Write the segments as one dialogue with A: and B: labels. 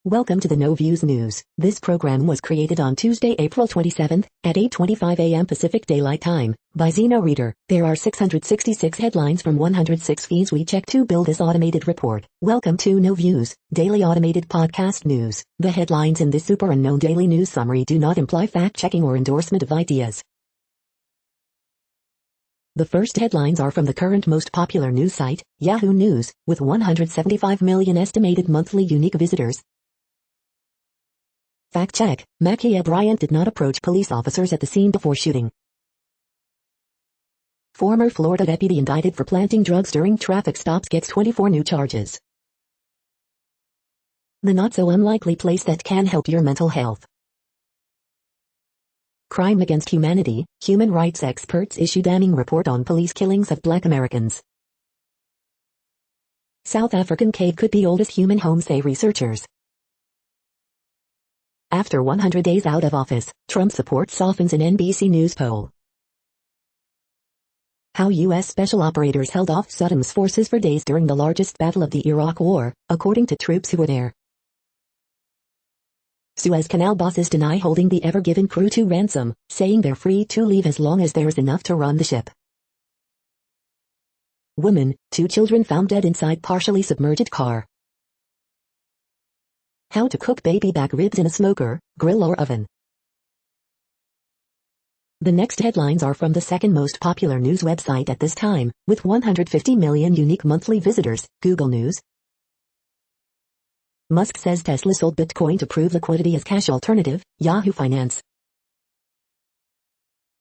A: Welcome to the No Views News. This program was created on Tuesday, April 27th, at 8:25 a.m. Pacific Daylight Time, by Zeno Reader. There are 666 headlines from 106 feeds we check to build this automated report. Welcome to No Views, daily automated podcast news. The headlines in this super unknown daily news summary do not imply fact-checking or endorsement of ideas. The first headlines are from the current most popular news site, Yahoo News, with 175 million estimated monthly unique visitors. Fact check: Ma'Khia Bryant did not approach police officers at the scene before shooting. Former Florida deputy indicted for planting drugs during traffic stops gets 24 new charges. The not-so-unlikely place that can help your mental health. Crime against humanity: human rights experts issue damning report on police killings of Black Americans. South African cave could be oldest human home, say researchers. After 100 days out of office, Trump support softens in NBC News poll. How U.S. special operators held off Saddam's forces for days during the largest battle of the Iraq War, according to troops who were there. Suez Canal bosses deny holding the Ever Given crew to ransom, saying they're free to leave as long as there's enough to run the ship. Woman, 2 children found dead inside partially submerged car. How to cook baby back ribs in a smoker, grill or oven. The next headlines are from the second most popular news website at this time, with 150 million unique monthly visitors, Google News. Musk says Tesla sold Bitcoin to prove liquidity as cash alternative, Yahoo Finance.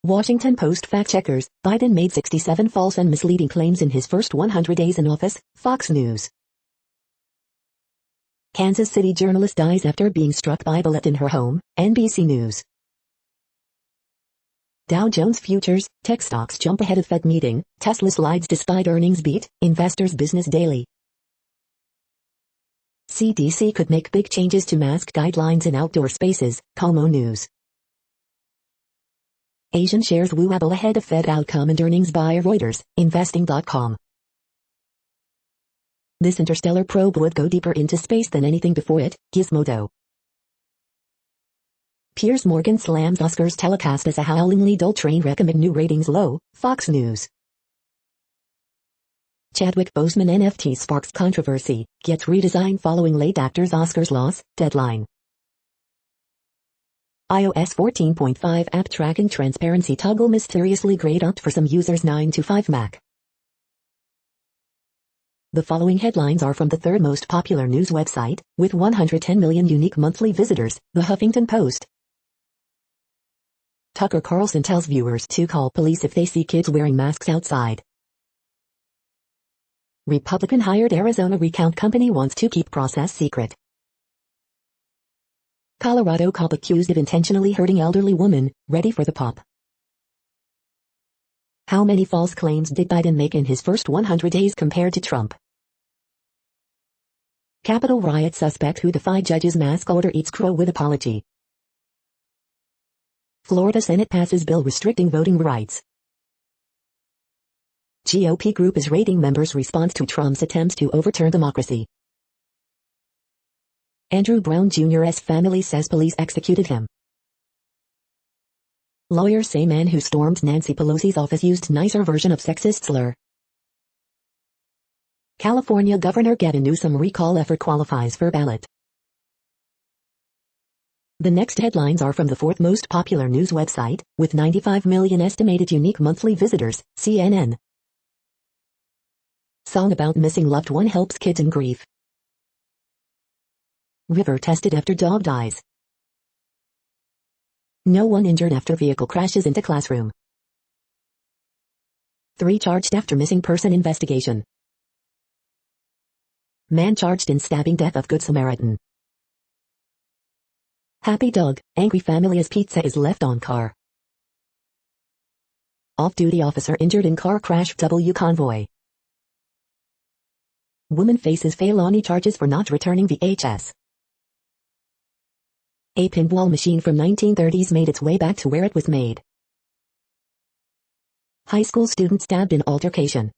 A: Washington Post fact-checkers: Biden made 67 false and misleading claims in his first 100 days in office, Fox News. Kansas City journalist dies after being struck by bullet in her home, NBC News. Dow Jones futures: tech stocks jump ahead of Fed meeting, Tesla slides despite earnings beat, Investors Business Daily. CDC could make big changes to mask guidelines in outdoor spaces, Como News. Asian shares wobble ahead of Fed outcome and earnings by Reuters, Investing.com. This interstellar probe would go deeper into space than anything before it, Gizmodo. Piers Morgan slams Oscars telecast as a howlingly dull train wreck amid new ratings low, Fox News. Chadwick Boseman NFT sparks controversy, gets redesigned following late actor's Oscars loss, Deadline. iOS 14.5 app tracking transparency toggle mysteriously grayed out for some users. 9 to 5 Mac. The following headlines are from the third most popular news website, with 110 million unique monthly visitors, The Huffington Post. Tucker Carlson tells viewers to call police if they see kids wearing masks outside. Republican hired Arizona recount company wants to keep process secret. Colorado cop accused of intentionally hurting elderly woman, ready for the pop. How many false claims did Biden make in his first 100 days compared to Trump? Capitol riot suspect who defied judge's mask order eats crow with apology. Florida Senate passes bill restricting voting rights. GOP group is rating members' response to Trump's attempts to overturn democracy. Andrew Brown Jr.'s family says police executed him. Lawyers say man who stormed Nancy Pelosi's office used nicer version of sexist slur. California Governor Gavin Newsom recall effort qualifies for ballot. The next headlines are from the fourth most popular news website, with 95 million estimated unique monthly visitors, CNN. Song about missing loved one helps kids in grief. River tested after dog dies. No one injured after vehicle crashes into classroom. 3 charged after missing person investigation. Man charged in stabbing death of Good Samaritan. Happy dog, angry family as pizza is left on car. Off-duty officer injured in car crash. W convoy. Woman faces felony charges for not returning VHS. A pinball machine from 1930s made its way back to where it was made. High school student stabbed in altercation.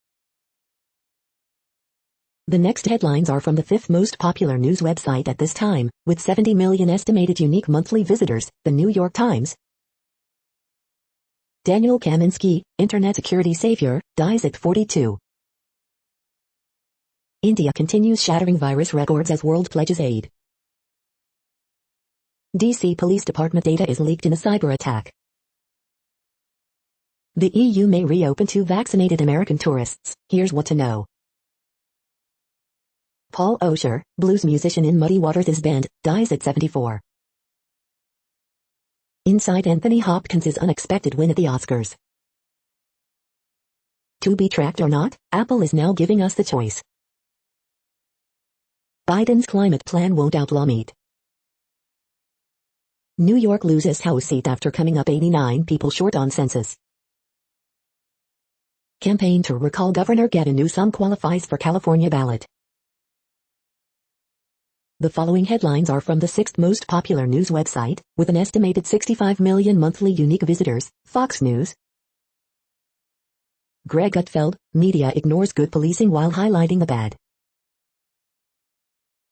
A: The next headlines are from the fifth most popular news website at this time, with 70 million estimated unique monthly visitors, the New York Times. Daniel Kaminsky, internet security savior, dies at 42. India continues shattering virus records as world pledges aid. DC Police Department data is leaked in a cyber attack. The EU may reopen to vaccinated American tourists. Here's what to know. Paul Osher, blues musician in Muddy Waters is banned, dies at 74. Inside Anthony Hopkins' unexpected win at the Oscars. To be tracked or not, Apple is now giving us the choice. Biden's climate plan won't outlaw meat. New York loses House seat after coming up 89 people short on census. Campaign to recall Governor Gavin Newsom qualifies for California ballot. The following headlines are from the sixth most popular news website, with an estimated 65 million monthly unique visitors, Fox News. Greg Gutfeld, media ignores good policing while highlighting the bad.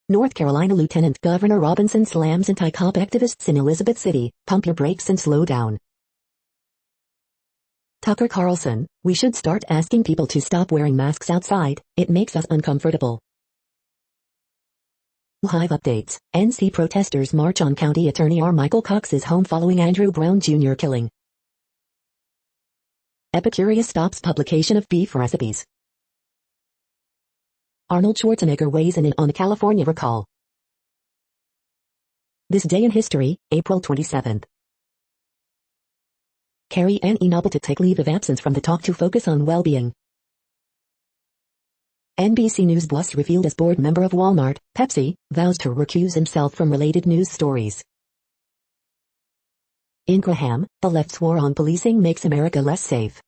A: North Carolina Lieutenant Governor Robinson slams anti-cop activists in Elizabeth City, pump your brakes and slow down. Tucker Carlson, we should start asking people to stop wearing masks outside, it makes us uncomfortable. Live updates, NC protesters march on County Attorney R. Michael Cox's home following Andrew Brown Jr. killing. Epicurious stops publication of beef recipes. Arnold Schwarzenegger weighs in on a California recall. This day in history, April 27th. Carrie Ann Inable to take leave of absence from the talk to focus on well-being. NBC News boss revealed as board member of Walmart, Pepsi, vows to recuse himself from related news stories. In Graham, the left's war on policing makes America less safe.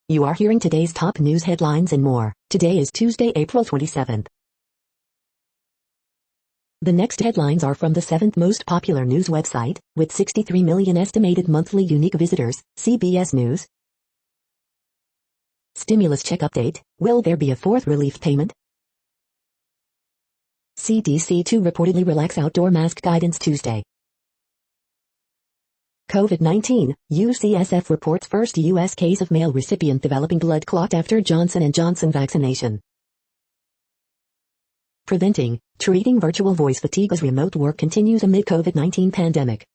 A: You are hearing today's top news headlines and more. Today is Tuesday, April 27th. The next headlines are from the seventh most popular news website, with 63 million estimated monthly unique visitors, CBS News. Stimulus check update, will there be a fourth relief payment? CDC to reportedly relax outdoor mask guidance Tuesday. COVID-19, UCSF reports first U.S. case of male recipient developing blood clot after Johnson & Johnson vaccination. Preventing, treating virtual voice fatigue as remote work continues amid COVID-19 pandemic.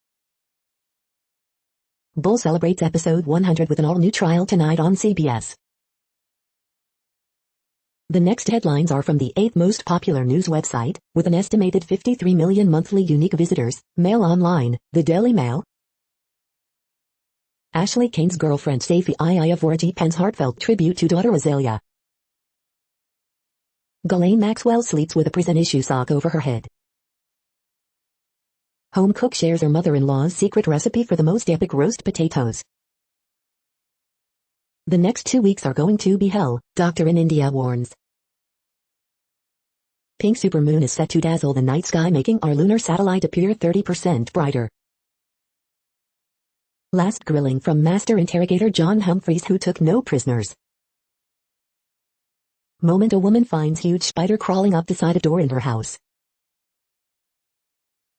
A: Bull celebrates episode 100 with an all-new trial tonight on CBS. The next headlines are from the eighth most popular news website, with an estimated 53 million monthly unique visitors, Mail Online, the Daily Mail. Ashley Kane's girlfriend Safi Iyavoraji pens heartfelt tribute to daughter Azalea. Ghislaine Maxwell sleeps with a prison issue sock over her head. Home cook shares her mother-in-law's secret recipe for the most epic roast potatoes. The next 2 weeks are going to be hell, doctor in India warns. Pink supermoon is set to dazzle the night sky, making our lunar satellite appear 30% brighter. Last grilling from Master Interrogator John Humphreys, who took no prisoners. Moment a woman finds huge spider crawling up the side of door in her house.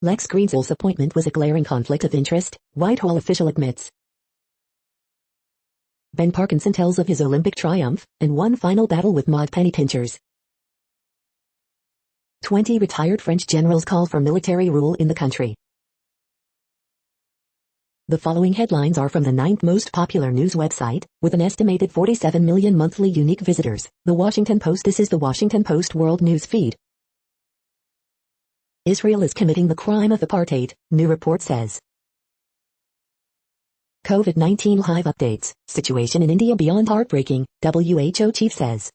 A: Lex Greensel's appointment was a glaring conflict of interest, Whitehall official admits. Ben Parkinson tells of his Olympic triumph, and one final battle with Maud penny pinchers. 20 retired French generals call for military rule in the country. The following headlines are from the ninth most popular news website, with an estimated 47 million monthly unique visitors, The Washington Post. This is the Washington Post World News Feed. Israel is committing the crime of apartheid, new report says. COVID-19 live updates, situation in India beyond heartbreaking, WHO chief says.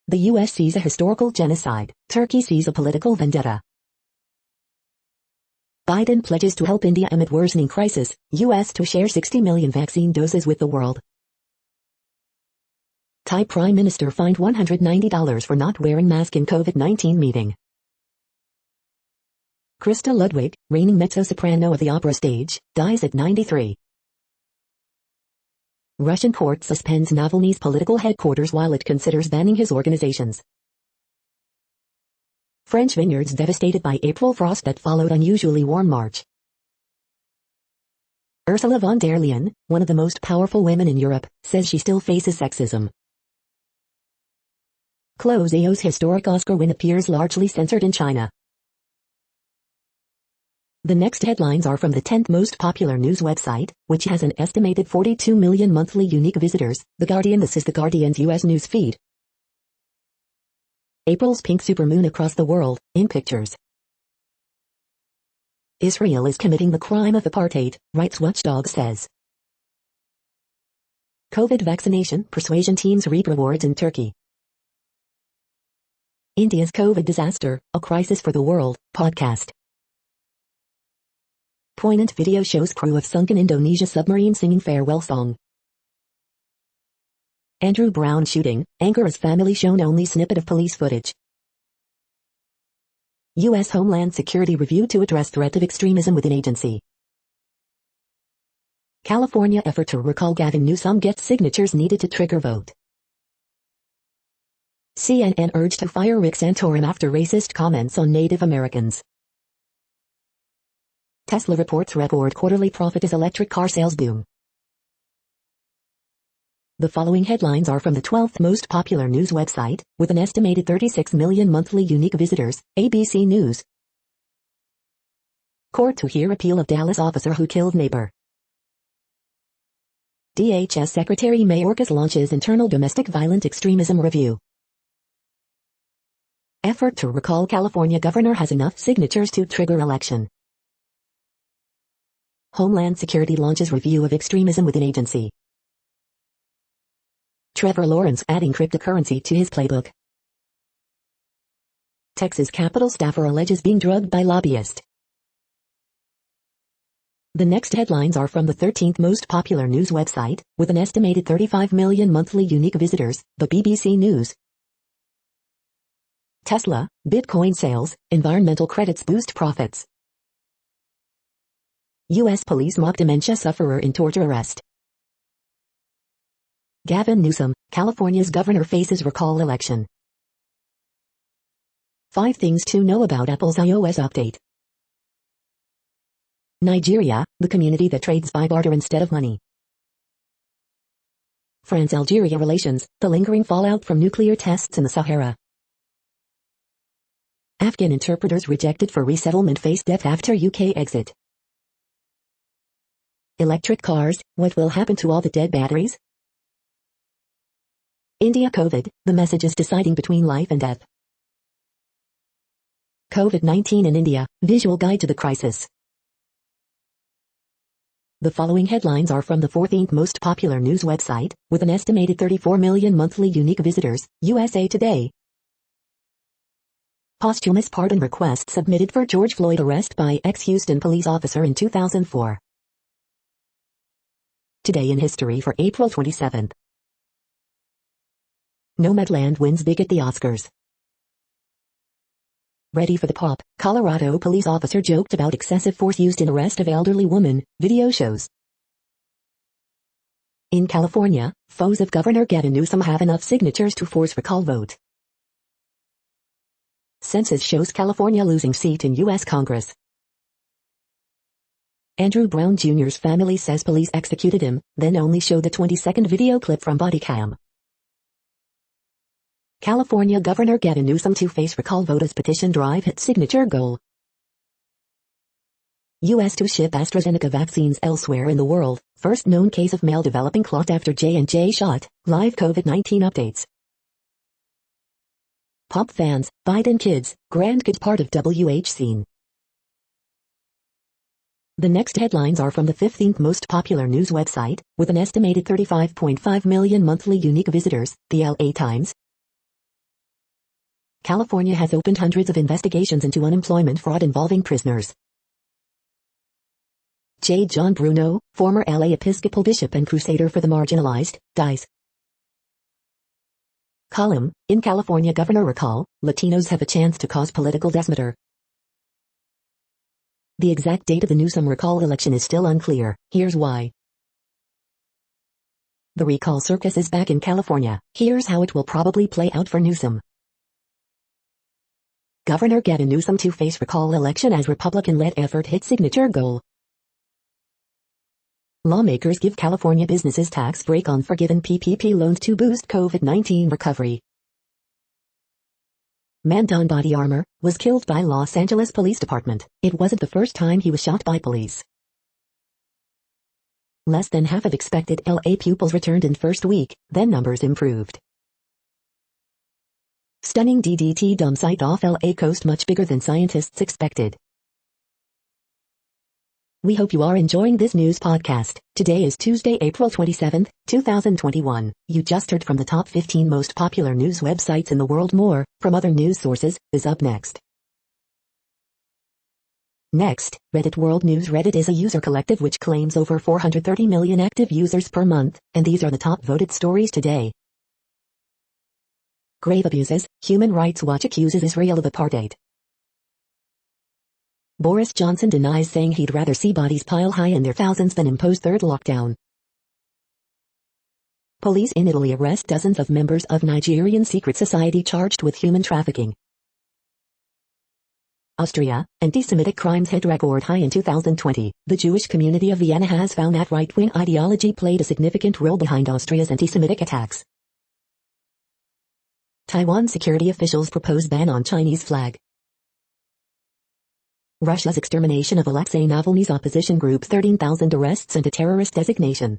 A: The U.S. sees a historical genocide, Turkey sees a political vendetta. Biden pledges to help India amid worsening crisis, U.S. to share 60 million vaccine doses with the world. Thai Prime Minister fined $190 for not wearing mask in COVID-19 meeting. Krista Ludwig, reigning mezzo-soprano of the opera stage, dies at 93. Russian court suspends Navalny's political headquarters while it considers banning his organizations. French vineyards devastated by April frost that followed unusually warm March. Ursula von der Leyen, one of the most powerful women in Europe, says she still faces sexism. Chloe Zhao's historic Oscar win appears largely censored in China. The next headlines are from the 10th most popular news website, which has an estimated 42 million monthly unique visitors, The Guardian. This is The Guardian's U.S. news feed. April's pink supermoon across the world, in pictures. Israel is committing the crime of apartheid, rights watchdog says. COVID vaccination persuasion teams reap rewards in Turkey. India's COVID disaster, a crisis for the world, podcast. Poignant video shows crew of sunken Indonesia submarine singing farewell song. Andrew Brown shooting, Ankara's family shown only snippet of police footage. U.S. Homeland Security review to address threat of extremism within agency. California effort to recall Gavin Newsom gets signatures needed to trigger vote. CNN urged to fire Rick Santorum after racist comments on Native Americans. Tesla reports record quarterly profit as electric car sales boom. The following headlines are from the 12th most popular news website, with an estimated 36 million monthly unique visitors, ABC News. Court to hear appeal of Dallas officer who killed neighbor. DHS Secretary Mayorkas launches internal domestic violent extremism review. Effort to recall California governor has enough signatures to trigger election. Homeland Security launches review of extremism within agency. Trevor Lawrence adding cryptocurrency to his playbook. Texas Capitol staffer alleges being drugged by lobbyist. The next headlines are from the 13th most popular news website, with an estimated 35 million monthly unique visitors, the BBC News. Tesla, Bitcoin sales, environmental credits boost profits. U.S. police mock dementia sufferer in torture arrest. Gavin Newsom, California's governor faces recall election. 5 things to know about Apple's iOS update. Nigeria, the community that trades by barter instead of money. France-Algeria relations, the lingering fallout from nuclear tests in the Sahara. Afghan interpreters rejected for resettlement face death after UK exit. Electric cars, what will happen to all the dead batteries? India COVID, the message is deciding between life and death. COVID-19 in India, visual guide to the crisis. The following headlines are from the 14th most popular news website, with an estimated 34 million monthly unique visitors, USA Today. Posthumous pardon request submitted for George Floyd arrest by ex-Houston police officer in 2004. Today in history for April 27th. Nomadland wins big at the Oscars. Ready for the pop, Colorado police officer joked about excessive force used in arrest of elderly woman, video shows. In California, foes of Governor Gavin Newsom have enough signatures to force recall vote. Census shows California losing seat in U.S. Congress. Andrew Brown Jr.'s family says police executed him, then only showed the 20-second video clip from body cam. California Governor Gavin Newsom to face recall vote as petition drive hit signature goal. U.S. to ship AstraZeneca vaccines elsewhere in the world, first known case of male developing clot after J&J shot, live COVID-19 updates. Pop fans, Biden kids, grandkid part of WH scene. The next headlines are from the 15th most popular news website, with an estimated 35.5 million monthly unique visitors, the LA Times. California has opened hundreds of investigations into unemployment fraud involving prisoners. J. John Bruno, former LA Episcopal bishop and crusader for the marginalized, dies. Column, in California governor recall, Latinos have a chance to cause political decimator. The exact date of the Newsom recall election is still unclear, here's why. The recall circus is back in California. Here's how it will probably play out for Newsom. Governor Gavin Newsom to face recall election as Republican-led effort hits signature goal. Lawmakers give California businesses tax break on forgiven PPP loans to boost COVID-19 recovery. Man donned body armor was killed by Los Angeles Police Department. It wasn't the first time he was shot by police. Less than half of expected LA pupils returned in first week, then numbers improved. Stunning DDT dump site off LA coast much bigger than scientists expected. We hope you are enjoying this news podcast. Today is Tuesday, April 27, 2021. You just heard from the top 15 most popular news websites in the world. More from other news sources is up next. Next, Reddit World News. Reddit is a user collective which claims over 430 million active users per month, and these are the top voted stories today. Grave abuses. Human Rights Watch accuses Israel of apartheid. Boris Johnson denies saying he'd rather see bodies pile high in their thousands than impose third lockdown. Police in Italy arrest dozens of members of Nigerian secret society charged with human trafficking. Austria, anti-Semitic crimes hit record high in 2020. The Jewish community of Vienna has found that right-wing ideology played a significant role behind Austria's anti-Semitic attacks. Taiwan security officials propose ban on Chinese flag. Russia's extermination of Alexei Navalny's opposition group. 13,000 arrests and a terrorist designation.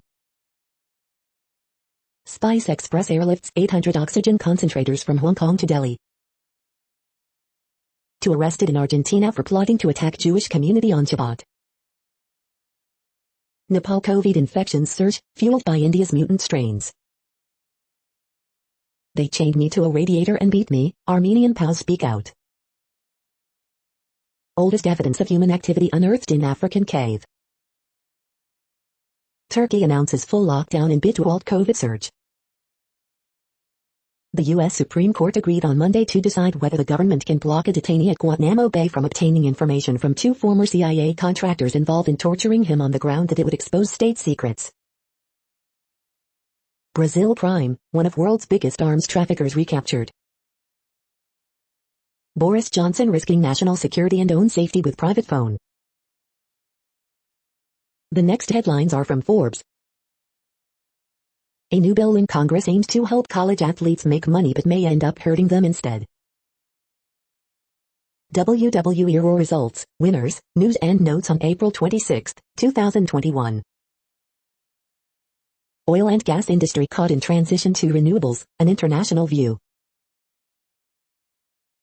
A: Spice Express airlifts 800 oxygen concentrators from Hong Kong to Delhi. Two arrested in Argentina for plotting to attack Jewish community on Shabbat. Nepal COVID infections surge, fueled by India's mutant strains. They chained me to a radiator and beat me, Armenian POWs speak out. Oldest evidence of human activity unearthed in African cave. Turkey announces full lockdown in bid to halt COVID surge. The U.S. Supreme Court agreed on Monday to decide whether the government can block a detainee at Guantanamo Bay from obtaining information from two former CIA contractors involved in torturing him on the ground that it would expose state secrets. Brazil Prime, one of world's biggest arms traffickers, recaptured. Boris Johnson risking national security and own safety with private phone. The next headlines are from Forbes. A new bill in Congress aims to help college athletes make money but may end up hurting them instead. WWE Raw results, winners, news and notes on April 26, 2021. Oil and gas industry caught in transition to renewables, an international view.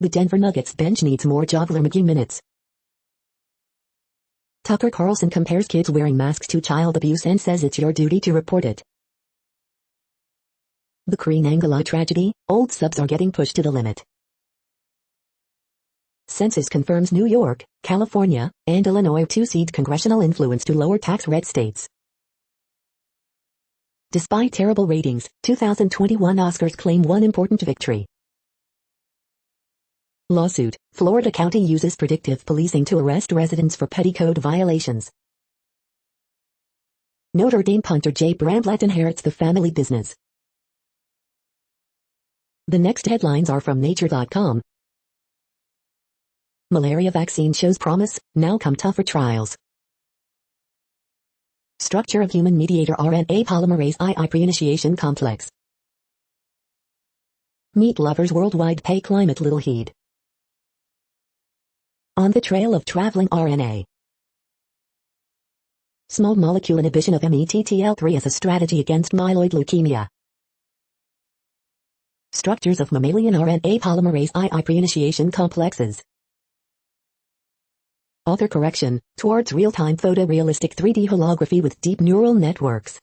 A: The Denver Nuggets bench needs more Joggler McGee minutes. Tucker Carlson compares kids wearing masks to child abuse and says it's your duty to report it. The Queen Angela tragedy, old subs are getting pushed to the limit. Census confirms New York, California, and Illinois to cede congressional influence to lower tax red states. Despite terrible ratings, 2021 Oscars claim one important victory. Lawsuit, Florida county uses predictive policing to arrest residents for petty code violations. Notre Dame punter Jay Bramblett inherits the family business. The next headlines are from Nature.com. Malaria vaccine shows promise, now come tougher trials. Structure of human mediator RNA polymerase II pre-initiation complex. Meat lovers worldwide pay climate little heed. On the trail of traveling RNA. Small molecule inhibition of METTL3 as a strategy against myeloid leukemia. Structures of mammalian RNA polymerase II pre-initiation complexes. Author correction, towards real-time photorealistic 3D holography with deep neural networks.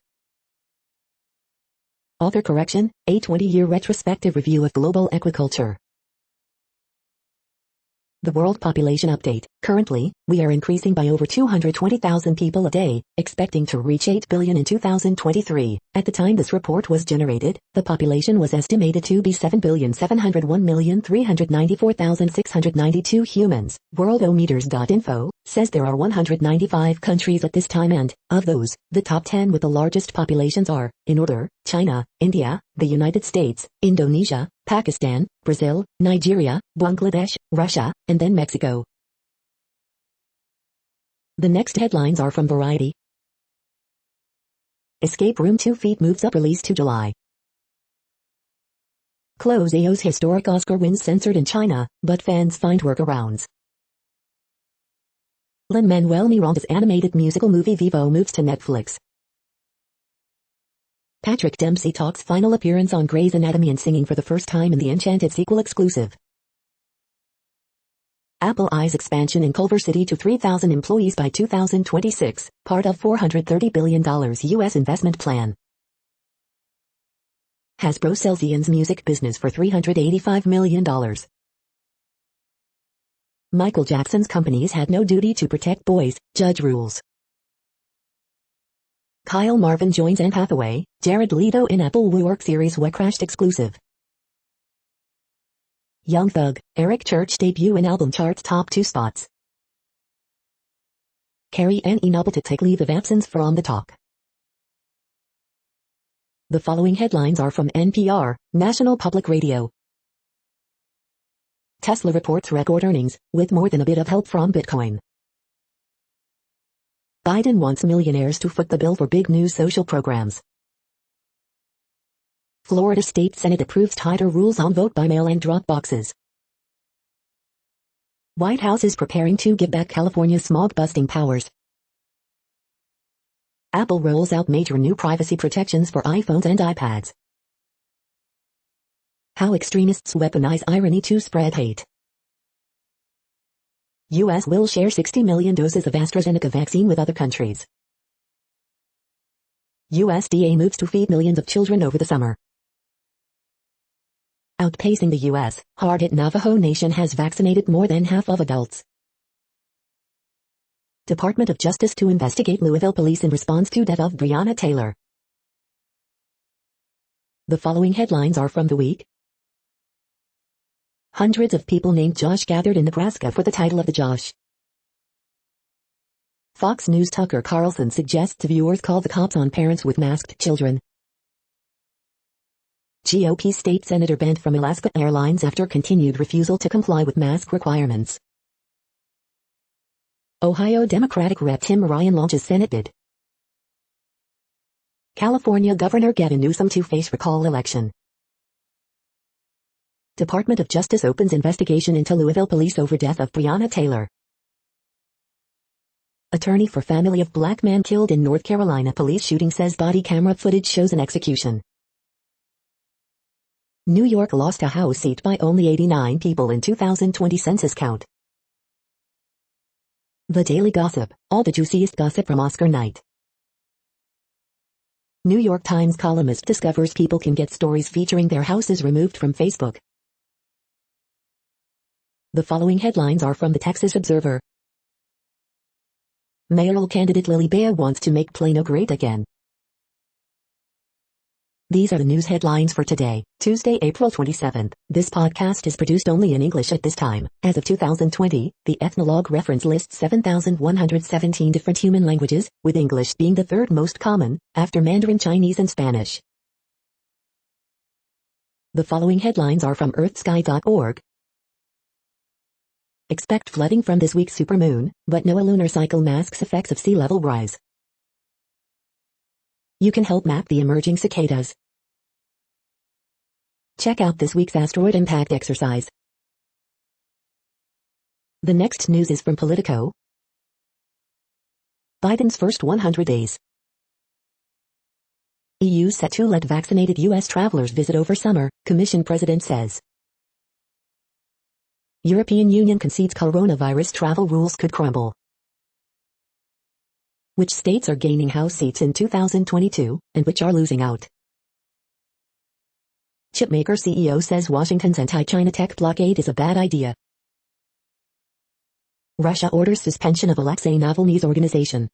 A: Author correction, a 20-year retrospective review of global aquaculture. The World Population Update. Currently, we are increasing by over 220,000 people a day, expecting to reach 8 billion in 2023. At the time this report was generated, the population was estimated to be 7,701,394,692 humans. Worldometers.info says there are 195 countries at this time and, of those, the top 10 with the largest populations are, in order, China, India, the United States, Indonesia, Pakistan, Brazil, Nigeria, Bangladesh, Russia, and then Mexico. The next headlines are from Variety. Escape Room 2 Feet moves up release to July. Close AO's historic Oscar wins censored in China, but fans find workarounds. Lin-Manuel Miranda's animated musical movie Vivo moves to Netflix. Patrick Dempsey talks final appearance on Grey's Anatomy and singing for the first time in the Enchanted sequel exclusive. Apple eyes expansion in Culver City to 3,000 employees by 2026, part of $430 billion U.S. investment plan. Hasbro sells Ian's music business for $385 million. Michael Jackson's companies had no duty to protect boys, judge rules. Kyle Marvin joins Anne Hathaway, Jared Leto in Apple WeWork series We Crashed exclusive. Young Thug, Eric Church debut in album charts top 2 spots. Carrie Ann Inable to take leave of absence from the talk. The following headlines are from NPR, National Public Radio. Tesla reports record earnings, with more than a bit of help from Bitcoin. Biden wants millionaires to foot the bill for big new social programs. Florida State Senate approves tighter rules on vote-by-mail and drop boxes. White House is preparing to give back California's smog-busting powers. Apple rolls out major new privacy protections for iPhones and iPads. How extremists weaponize irony to spread hate. U.S. will share 60 million doses of AstraZeneca vaccine with other countries. USDA moves to feed millions of children over the summer. Outpacing the U.S., hard-hit Navajo Nation has vaccinated more than half of adults. Department of Justice to investigate Louisville police in response to death of Breonna Taylor. The following headlines are from The Week. Hundreds of people named Josh gathered in Nebraska for the title of the Josh. Fox News' Tucker Carlson suggests viewers call the cops on parents with masked children. GOP state senator banned from Alaska Airlines after continued refusal to comply with mask requirements. Ohio Democratic Rep Tim Ryan launches Senate bid. California Governor Gavin Newsom to face recall election. Department of Justice opens investigation into Louisville police over death of Breonna Taylor. Attorney for family of black man killed in North Carolina police shooting says body camera footage shows an execution. New York lost a House seat by only 89 people in 2020 census count. The Daily Gossip, all the juiciest gossip from Oscar night. New York Times columnist discovers people can get stories featuring their houses removed from Facebook. The following headlines are from the Texas Observer. Mayoral candidate Lily Bea wants to make Plano great again. These are the news headlines for today, Tuesday, April 27th. This podcast is produced only in English at this time. As of 2020, the Ethnologue reference lists 7,117 different human languages, with English being the third most common, after Mandarin Chinese and Spanish. The following headlines are from earthsky.org. Expect flooding from this week's supermoon, but NOAA lunar cycle masks effects of sea level rise. You can help map the emerging cicadas. Check out this week's asteroid impact exercise. The next news is from Politico. Biden's first 100 days. EU set to let vaccinated U.S. travelers visit over summer, Commission President says. European Union concedes coronavirus travel rules could crumble. Which states are gaining House seats in 2022, and which are losing out? Chipmaker CEO says Washington's anti-China tech blockade is a bad idea. Russia orders suspension of Alexei Navalny's organization.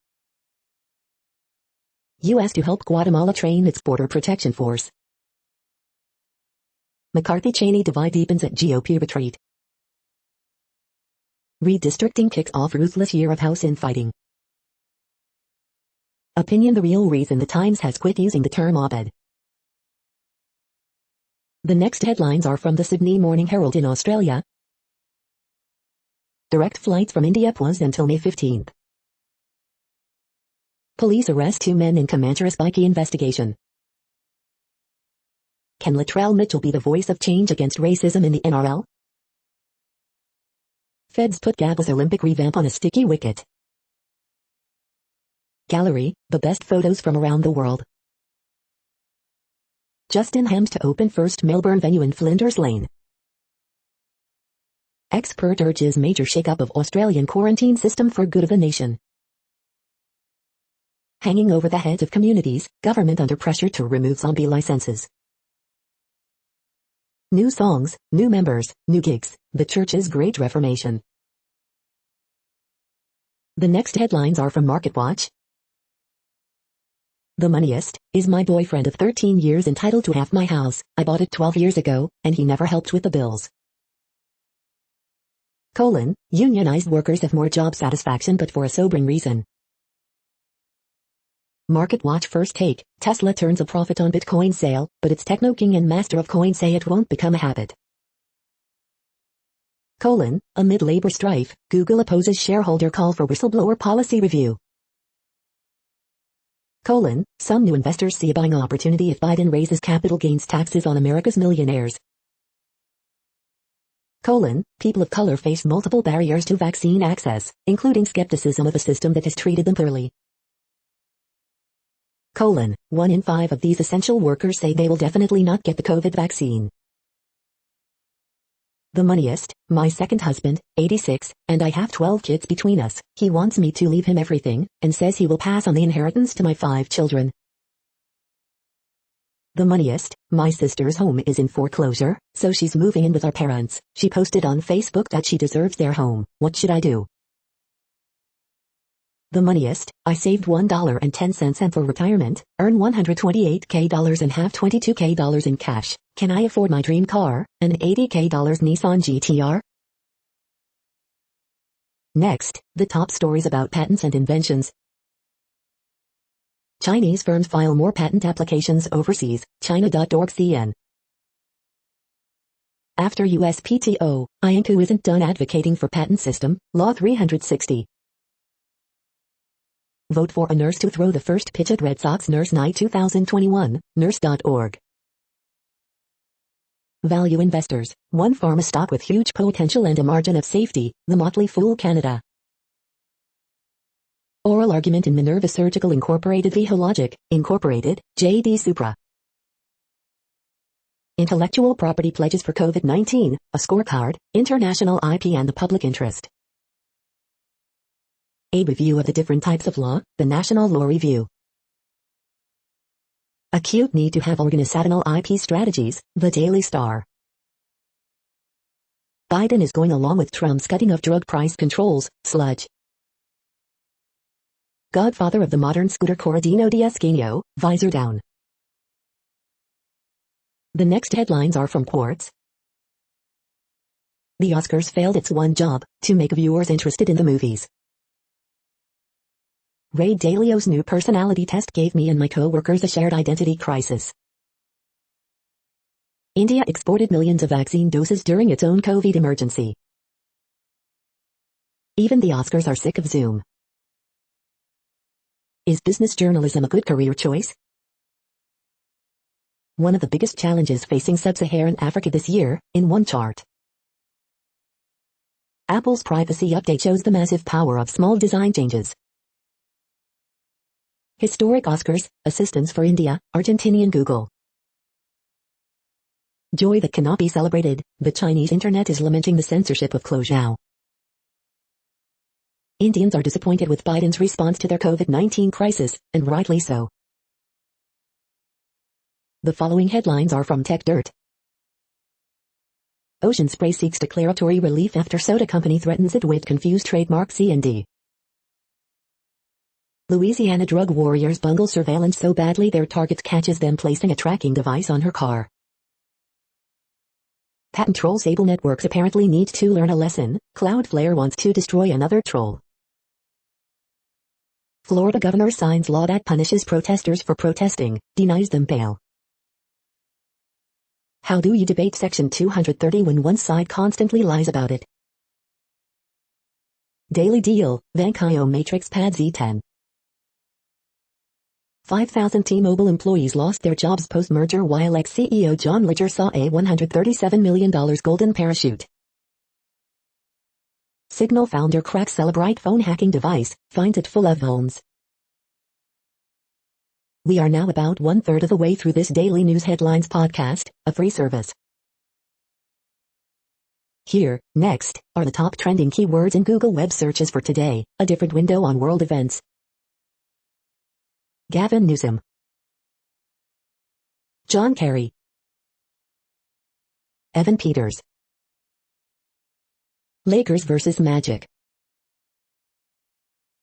A: U.S. to help Guatemala train its border protection force. McCarthy-Cheney divide deepens at GOP retreat. Redistricting kicks off ruthless year of House infighting. Opinion: the real reason the Times has quit using the term op-ed. The next headlines are from the Sydney Morning Herald in Australia. Direct flights from India paused until May 15th. Police arrest 2 men in Comancherous bikie investigation. Can Latrell Mitchell be the voice of change against racism in the NRL? Feds put Gabba's Olympic revamp on a sticky wicket. Gallery, the best photos from around the world. Justin Hams to open first Melbourne venue in Flinders Lane. Expert urges major shake-up of Australian quarantine system for good of the nation. Hanging over the heads of communities, government under pressure to remove zombie licenses. New songs, new members, new gigs, the church's great reformation. The next headlines are from MarketWatch. The moneyest is my boyfriend of 13 years entitled to half my house. I bought it 12 years ago, and he never helped with the bills. Unionized workers have more job satisfaction but for a sobering reason. MarketWatch first take, Tesla turns a profit on Bitcoin sale, but its techno king and master of coin say it won't become a habit. Amid labor strife, Google opposes shareholder call for whistleblower policy review. Some new investors see a buying opportunity if Biden raises capital gains taxes on America's millionaires. People of color face multiple barriers to vaccine access, including skepticism of a system that has treated them poorly. 1 in 5 of these essential workers say they will definitely not get the COVID vaccine. The moneyest, my second husband, 86, and I have 12 kids between us. He wants me to leave him everything, and says he will pass on the inheritance to my 5 children. The moneyest, my sister's home is in foreclosure, so she's moving in with our parents. She posted on Facebook that she deserves their home. What should I do? The moneyest, I saved $1.10 for retirement, earn $128K and have $22K in cash. Can I afford my dream car, an $80K Nissan GTR? Next, the top stories about patents and inventions. Chinese firms file more patent applications overseas, China.org.cn. After USPTO, INCU isn't done advocating for patent system, Law 360. Vote for a nurse to throw the first pitch at Red Sox Nurse Night 2021, nurse.org. Value investors, one pharma stock with huge potential and a margin of safety, The Motley Fool Canada. Oral argument in Minerva Surgical Incorporated v. Hologic, Incorporated, J.D. Supra. Intellectual property pledges for COVID-19, a scorecard, international IP and the public interest. A review of the different types of law, the National Law Review. Acute need to have organizational IP strategies, the Daily Star. Biden is going along with Trump's cutting of drug price controls, sludge. Godfather of the modern scooter Corradino Diaz-Canio, visor down. The next headlines are from Quartz. The Oscars failed its one job, to make viewers interested in the movies. Ray Dalio's new personality test gave me and my co-workers a shared identity crisis. India exported millions of vaccine doses during its own COVID emergency. Even the Oscars are sick of Zoom. Is business journalism a good career choice? One of the biggest challenges facing sub-Saharan Africa this year, in one chart. Apple's privacy update shows the massive power of small design changes. Historic Oscars, assistance for India, Argentinian Google. Joy that cannot be celebrated, the Chinese internet is lamenting the censorship of Zhao. Indians are disappointed with Biden's response to their COVID-19 crisis, and rightly so. The following headlines are from Tech Dirt. Ocean Spray seeks declaratory relief after soda company threatens it with confused trademark C&D. Louisiana drug warriors bungle surveillance so badly their target catches them placing a tracking device on her car. Patent troll Sable Networks apparently need to learn a lesson. Cloudflare wants to destroy another troll. Florida governor signs law that punishes protesters for protesting, denies them bail. How do you debate Section 230 when one side constantly lies about it? Daily Deal, Vankyo Matrix Pad Z10. 5,000 T-Mobile employees lost their jobs post-merger while ex-CEO John Legere saw a $137 million golden parachute. Signal founder cracks Celebrite phone hacking device, finds it full of vulns. We are now about 1/3 of the way through this daily news headlines podcast, a free service. Here, next, are the top trending keywords in Google web searches for today, a different window on world events. Gavin Newsom, John Kerry, Evan Peters, Lakers vs. Magic,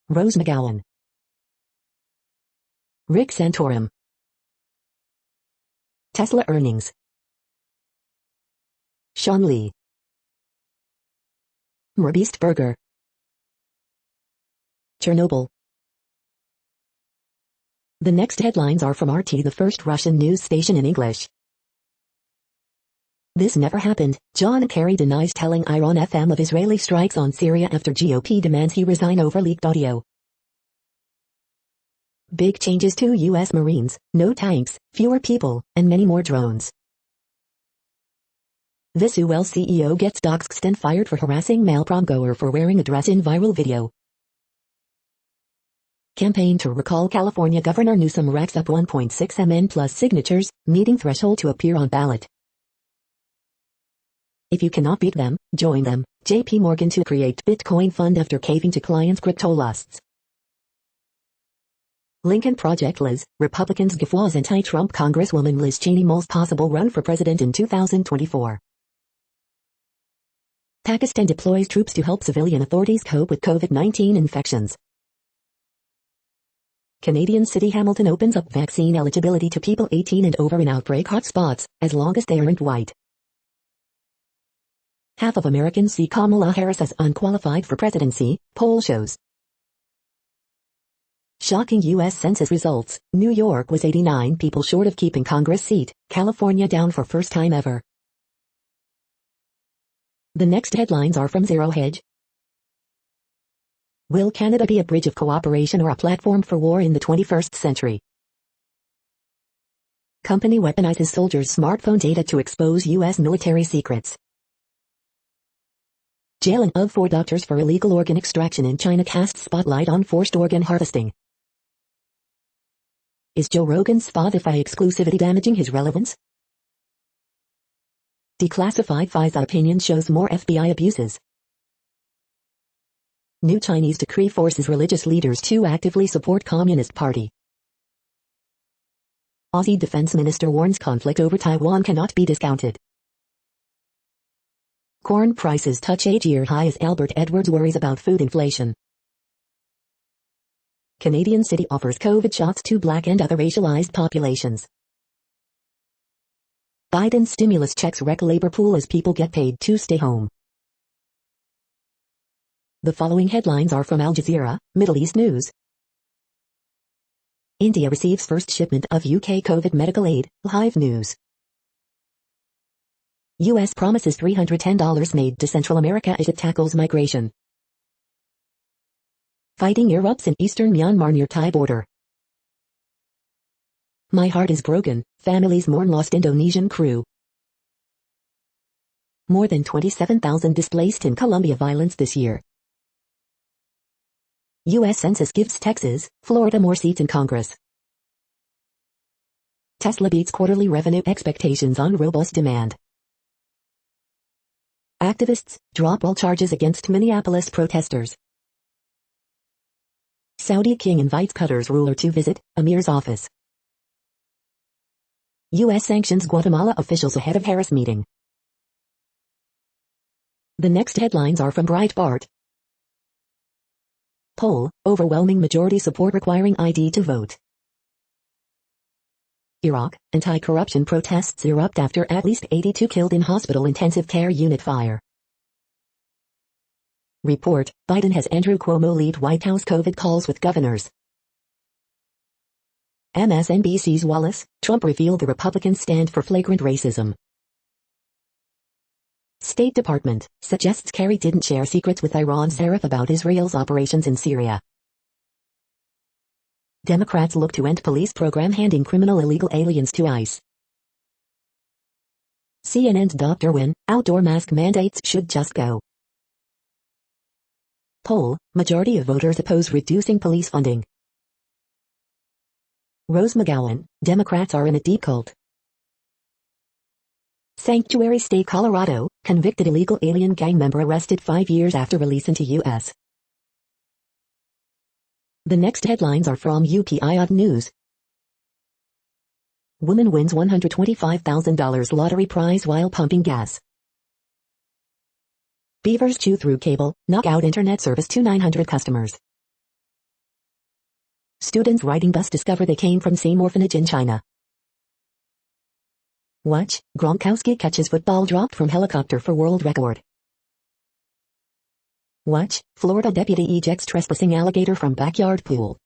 A: Rose McGowan, Rick Santorum, Tesla earnings, Sean Lee, Beast Burger, Chernobyl. The next headlines are from RT, the first Russian news station in English. This never happened. John Kerry denies telling Iran FM of Israeli strikes on Syria after GOP demands he resign over leaked audio. Big changes to U.S. Marines, no tanks, fewer people, and many more drones. Visuel CEO gets doxxed and fired for harassing male prom-goer for wearing a dress in viral video. Campaign to recall California Governor Newsom racks up 1.6 million plus signatures, meeting threshold to appear on ballot. If you cannot beat them, join them. JP Morgan to create Bitcoin fund after caving to clients' crypto lusts. Lincoln Project Liz, Republicans guffaws anti-Trump Congresswoman Liz Cheney mulls possible run for president in 2024. Pakistan deploys troops to help civilian authorities cope with COVID-19 infections. Canadian city Hamilton opens up vaccine eligibility to people 18 and over in outbreak hotspots, as long as they aren't white. Half of Americans see Kamala Harris as unqualified for presidency, poll shows. Shocking U.S. Census results, New York was 89 people short of keeping Congress seat, California down for first time ever. The next headlines are from Zero Hedge. Will Canada be a bridge of cooperation or a platform for war in the 21st century? Company weaponizes soldiers' smartphone data to expose U.S. military secrets. Jailing of 4 doctors for illegal organ extraction in China casts spotlight on forced organ harvesting. Is Joe Rogan's Spotify exclusivity damaging his relevance? Declassified FISA opinion shows more FBI abuses. New Chinese decree forces religious leaders to actively support Communist Party. Aussie Defense Minister warns conflict over Taiwan cannot be discounted. Corn prices touch 8-year high as Albert Edwards worries about food inflation. Canadian city offers COVID shots to Black and other racialized populations. Biden stimulus checks wreck labor pool as people get paid to stay home. The following headlines are from Al Jazeera, Middle East News. India receives first shipment of UK COVID medical aid, Hive News. U.S. promises $310 made to Central America as it tackles migration. Fighting erupts in eastern Myanmar near Thai border. My heart is broken, families mourn lost Indonesian crew. More than 27,000 displaced in Colombia violence this year. U.S. Census gives Texas, Florida more seats in Congress. Tesla beats quarterly revenue expectations on robust demand. Activists drop all charges against Minneapolis protesters. Saudi king invites Qatar's ruler to visit Emir's office. U.S. sanctions Guatemala officials ahead of Harris meeting. The next headlines are from Breitbart. Poll, overwhelming majority support requiring ID to vote. Iraq, anti-corruption protests erupt after at least 82 killed in hospital intensive care unit fire. Report, Biden has Andrew Cuomo lead White House COVID calls with governors. MSNBC's Wallace, Trump revealed the Republicans stand for flagrant racism. State Department, suggests Kerry didn't share secrets with Iran's Zarif about Israel's operations in Syria. Democrats look to end police program handing criminal illegal aliens to ICE. CNN's Dr. Wynn, outdoor mask mandates should just go. Poll, majority of voters oppose reducing police funding. Rose McGowan, Democrats are in a deep cult. Sanctuary State Colorado, convicted illegal alien gang member arrested 5 years after release into U.S. The next headlines are from UPI News. Woman wins $125,000 lottery prize while pumping gas. Beavers chew through cable, knock out internet service to 900 customers. Students riding bus discover they came from same orphanage in China. Watch, Gronkowski catches football dropped from helicopter for world record. Watch, Florida deputy ejects trespassing alligator from backyard pool.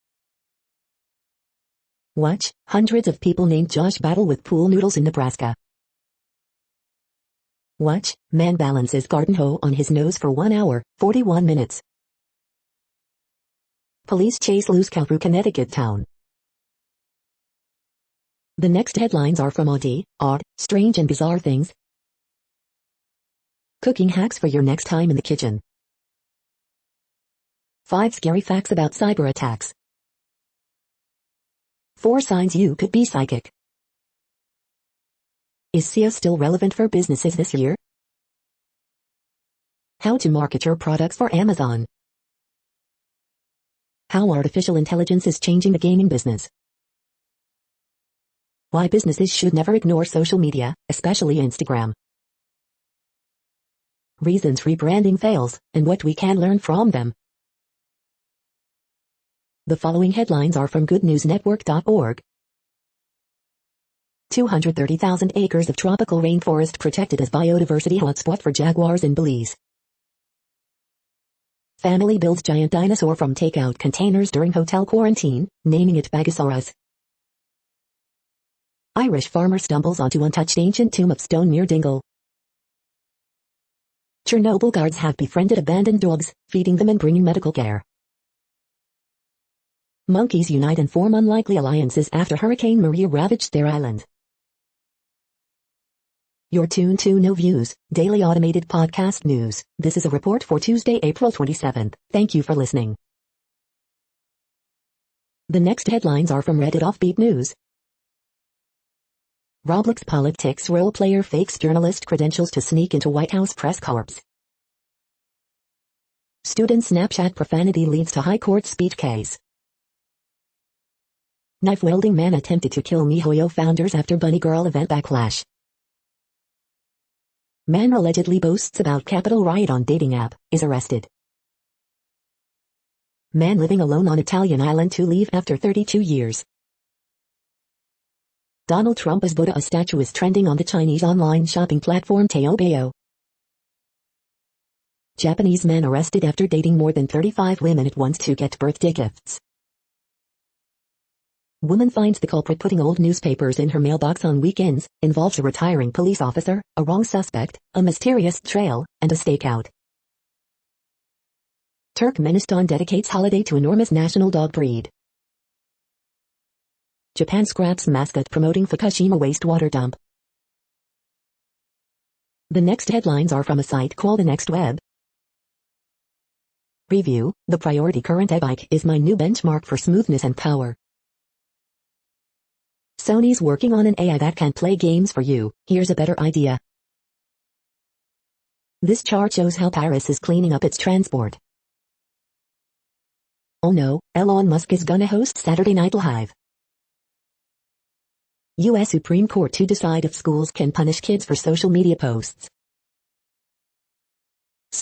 A: Watch, hundreds of people named Josh battle with pool noodles in Nebraska. Watch, man balances garden hoe on his nose for 1 hour, 41 minutes. Police chase loose cow through Connecticut town. The next headlines are from Odd, Strange and Bizarre Things. Cooking hacks for your next time in the kitchen. 5 scary facts about cyber attacks. 4 signs you could be psychic. Is SEO still relevant for businesses this year? How to market your products for Amazon. How artificial intelligence is changing the gaming business. Why businesses should never ignore social media, especially Instagram. Reasons rebranding fails, and what we can learn from them. The following headlines are from goodnewsnetwork.org. 230,000 acres of tropical rainforest protected as biodiversity hotspot for jaguars in Belize. Family builds giant dinosaur from takeout containers during hotel quarantine, naming it Bagosaurus. Irish farmer stumbles onto untouched ancient tomb of stone near Dingle. Chernobyl guards have befriended abandoned dogs, feeding them and bringing medical care. Monkeys unite and form unlikely alliances after Hurricane Maria ravaged their island. You're tuned to No Views, daily automated podcast news. This is a report for Tuesday, April 27th. Thank you for listening. The next headlines are from Reddit Offbeat News. Roblox politics role player fakes journalist credentials to sneak into White House press corps. Student Snapchat profanity leads to High Court speech case. Knife-wielding man attempted to kill MiHoYo founders after Bunny Girl event backlash. Man allegedly boasts about Capitol riot on dating app, is arrested. Man living alone on Italian island to leave after 32 years. Donald Trump as Buddha, a statue is trending on the Chinese online shopping platform Taobao. Japanese man arrested after dating more than 35 women at once to get birthday gifts. Woman finds the culprit putting old newspapers in her mailbox on weekends, involves a retiring police officer, a wrong suspect, a mysterious trail, and a stakeout. Turkmenistan dedicates holiday to enormous national dog breed. Japan scraps mascot promoting Fukushima wastewater dump. The next headlines are from a site called The Next Web. Review, the Priority Current e-bike is my new benchmark for smoothness and power. Sony's working on an AI that can play games for you. Here's a better idea. This chart shows how Paris is cleaning up its transport. Oh no, Elon Musk is gonna host Saturday Night Live. U.S. Supreme Court to decide if schools can punish kids for social media posts.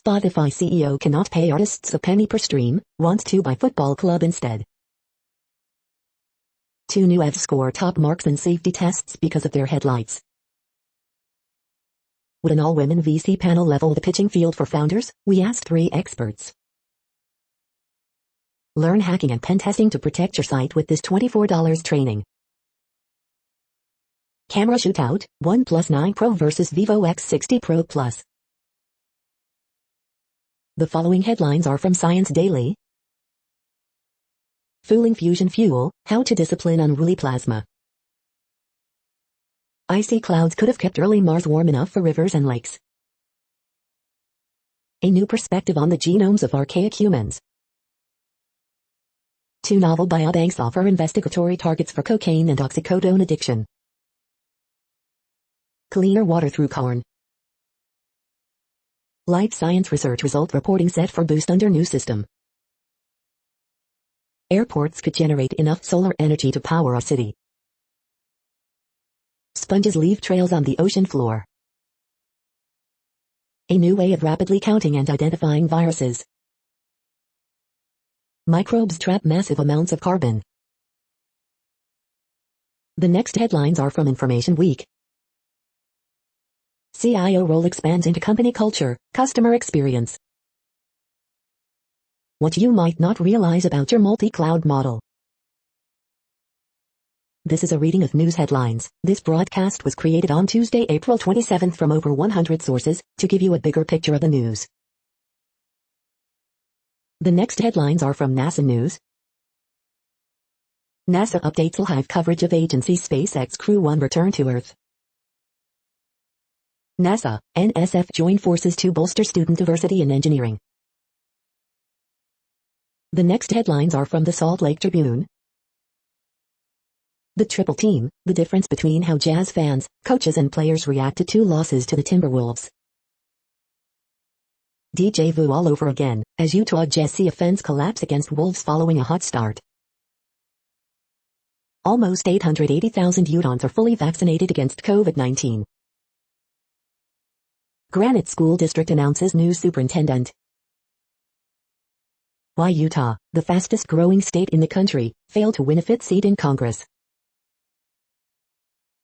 A: Spotify CEO cannot pay artists a penny per stream, wants to buy football club instead. 2 new EVs score top marks in safety tests because of their headlights. Would an all-women VC panel level the pitching field for founders? We asked 3 experts. Learn hacking and pen testing to protect your site with this $24 training. Camera shootout, OnePlus 9 Pro vs Vivo X60 Pro Plus. The following headlines are from Science Daily. Fooling fusion fuel, how to discipline unruly plasma. Icy clouds could have kept early Mars warm enough for rivers and lakes. A new perspective on the genomes of archaic humans. 2 novel biobanks offer investigatory targets for cocaine and oxycodone addiction. Cleaner water through corn. Life science research result reporting set for boost under new system. Airports could generate enough solar energy to power a city. Sponges leave trails on the ocean floor. A new way of rapidly counting and identifying viruses. Microbes trap massive amounts of carbon. The next headlines are from Information Week. CIO role expands into company culture, customer experience. What you might not realize about your multi-cloud model. This is a reading of news headlines. This broadcast was created on Tuesday, April 27th from over 100 sources, to give you a bigger picture of the news. The next headlines are from NASA News. NASA updates live coverage of agency SpaceX Crew 1 return to Earth. NASA, NSF join forces to bolster student diversity in engineering. The next headlines are from the Salt Lake Tribune. The triple team, the difference between how Jazz fans, coaches and players reacted to losses to the Timberwolves. DJ vu all over again, as Utah Jazz see offense collapse against Wolves following a hot start. Almost 880,000 Utahns are fully vaccinated against COVID-19. Granite School District announces new superintendent. Why Utah, the fastest growing state in the country, failed to win a 5th seat in Congress.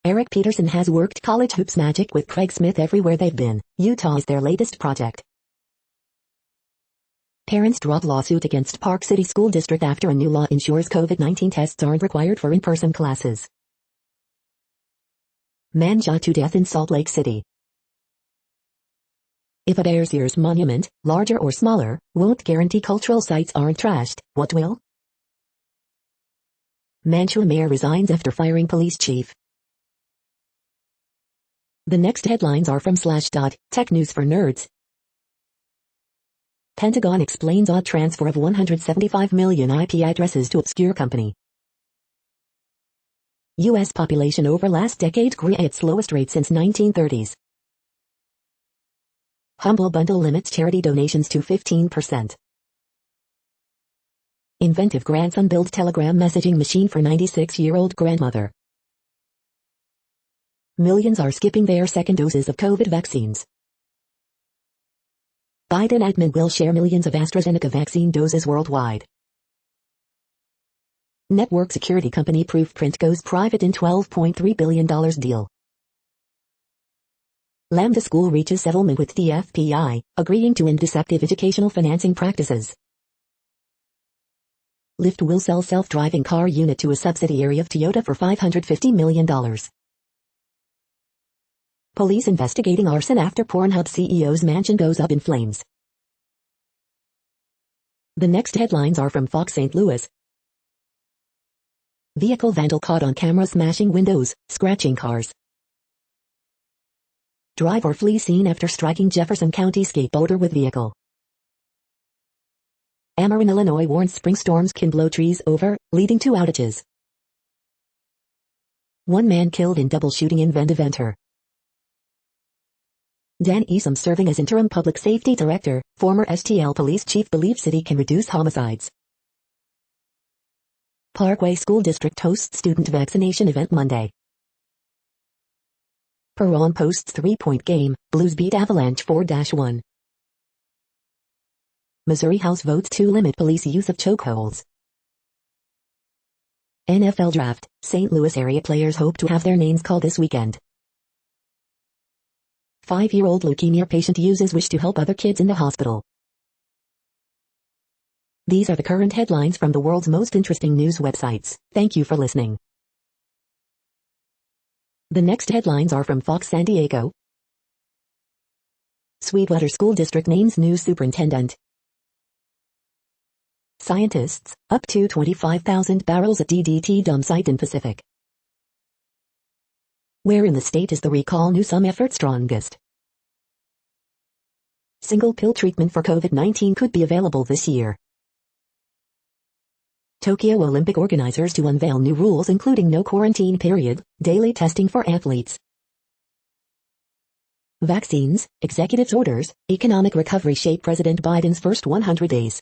A: Eric Peterson has worked college hoops magic with Craig Smith everywhere they've been. Utah is their latest project. Parents drop lawsuit against Park City School District after a new law ensures COVID-19 tests aren't required for in-person classes. Man shot to death in Salt Lake City. If a Bears Ears monument, larger or smaller, won't guarantee cultural sites aren't trashed, what will? Mantua mayor resigns after firing police chief. The next headlines are from Slashdot, tech news for nerds. Pentagon explains odd transfer of 175 million IP addresses to obscure company. U.S. population over last decade grew at its lowest rate since 1930s. Humble Bundle limits charity donations to 15%. Inventive grandson builds telegram messaging machine for 96-year-old grandmother. Millions are skipping their second doses of COVID vaccines. Biden admin will share millions of AstraZeneca vaccine doses worldwide. Network security company Proofprint goes private in $12.3 billion deal. Lambda School reaches settlement with the FBI, agreeing to end deceptive educational financing practices. Lyft will sell self-driving car unit to a subsidiary of Toyota for $550 million. Police investigating arson after Pornhub CEO's mansion goes up in flames. The next headlines are from Fox St. Louis. Vehicle vandal caught on camera smashing windows, scratching cars. Driver flees scene after striking Jefferson County skateboarder with vehicle. Ameren, Illinois warns spring storms can blow trees over, leading to outages. 1 man killed in double shooting in Vendeventer. Dan Esom serving as interim public safety director, former STL police chief believes city can reduce homicides. Parkway School District hosts student vaccination event Monday. Perron posts 3-point game, Blues beat Avalanche 4-1. Missouri House votes to limit police use of chokeholds. NFL Draft. St. Louis area players hope to have their names called this weekend. 5-year-old leukemia patient uses wish to help other kids in the hospital. These are the current headlines from the world's most interesting news websites. Thank you for listening. The next headlines are from Fox San Diego. Sweetwater School District names new superintendent. Scientists, up to 25,000 barrels at DDT dump site in Pacific. Where in the state is the recall Newsom effort strongest? Single pill treatment for COVID-19 could be available this year. Tokyo Olympic organizers to unveil new rules including no quarantine period, daily testing for athletes. Vaccines, executives' orders, economic recovery shape President Biden's first 100 days.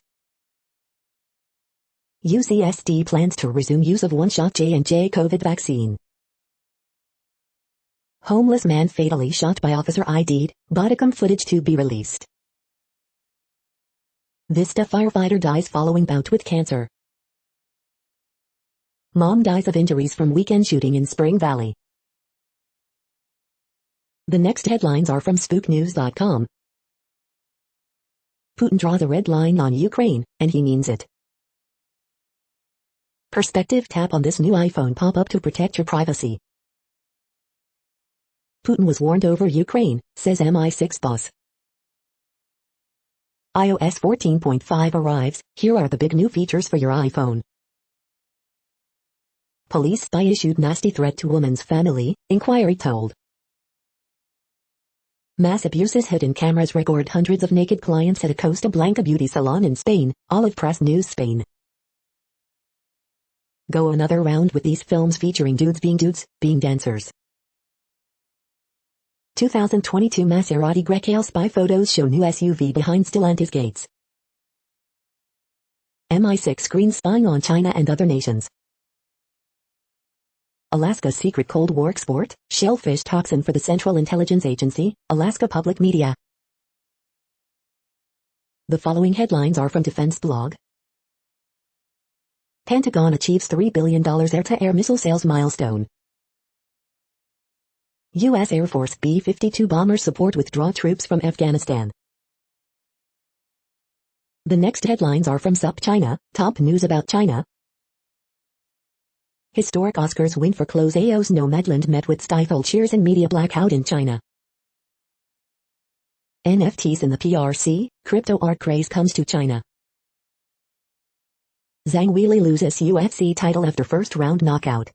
A: UCSD plans to resume use of one-shot J&J COVID vaccine. Homeless man fatally shot by officer ID'd, bodycam footage to be released. Vista firefighter dies following bout with cancer. Mom dies of injuries from weekend shooting in Spring Valley. The next headlines are from SpookNews.com. Putin draws a red line on Ukraine, and he means it. Perspective tap on this new iPhone pop-up to protect your privacy. Putin was warned over Ukraine, says MI6 boss. iOS 14.5 arrives, here are the big new features for your iPhone. Police spy issued nasty threat to woman's family, inquiry told. Mass abuses hidden cameras record hundreds of naked clients at a Costa Blanca beauty salon in Spain, Olive Press News Spain. Go another round with these films featuring dudes, being dancers. 2022 Maserati Grecale spy photos show new SUV behind Stellantis gates. MI6 screens spying on China and other nations. Alaska's secret Cold War export, shellfish toxin for the Central Intelligence Agency, Alaska Public Media. The following headlines are from Defense Blog. Pentagon achieves $3 billion air-to-air missile sales milestone. U.S. Air Force B-52 bombers support withdraw troops from Afghanistan. The next headlines are from SupChina, top news about China. Historic Oscars win for close AO's Nomadland met with stifled cheers and media blackout in China. NFTs in the PRC, crypto art craze comes to China. Zhang Weili loses UFC title after first round knockout.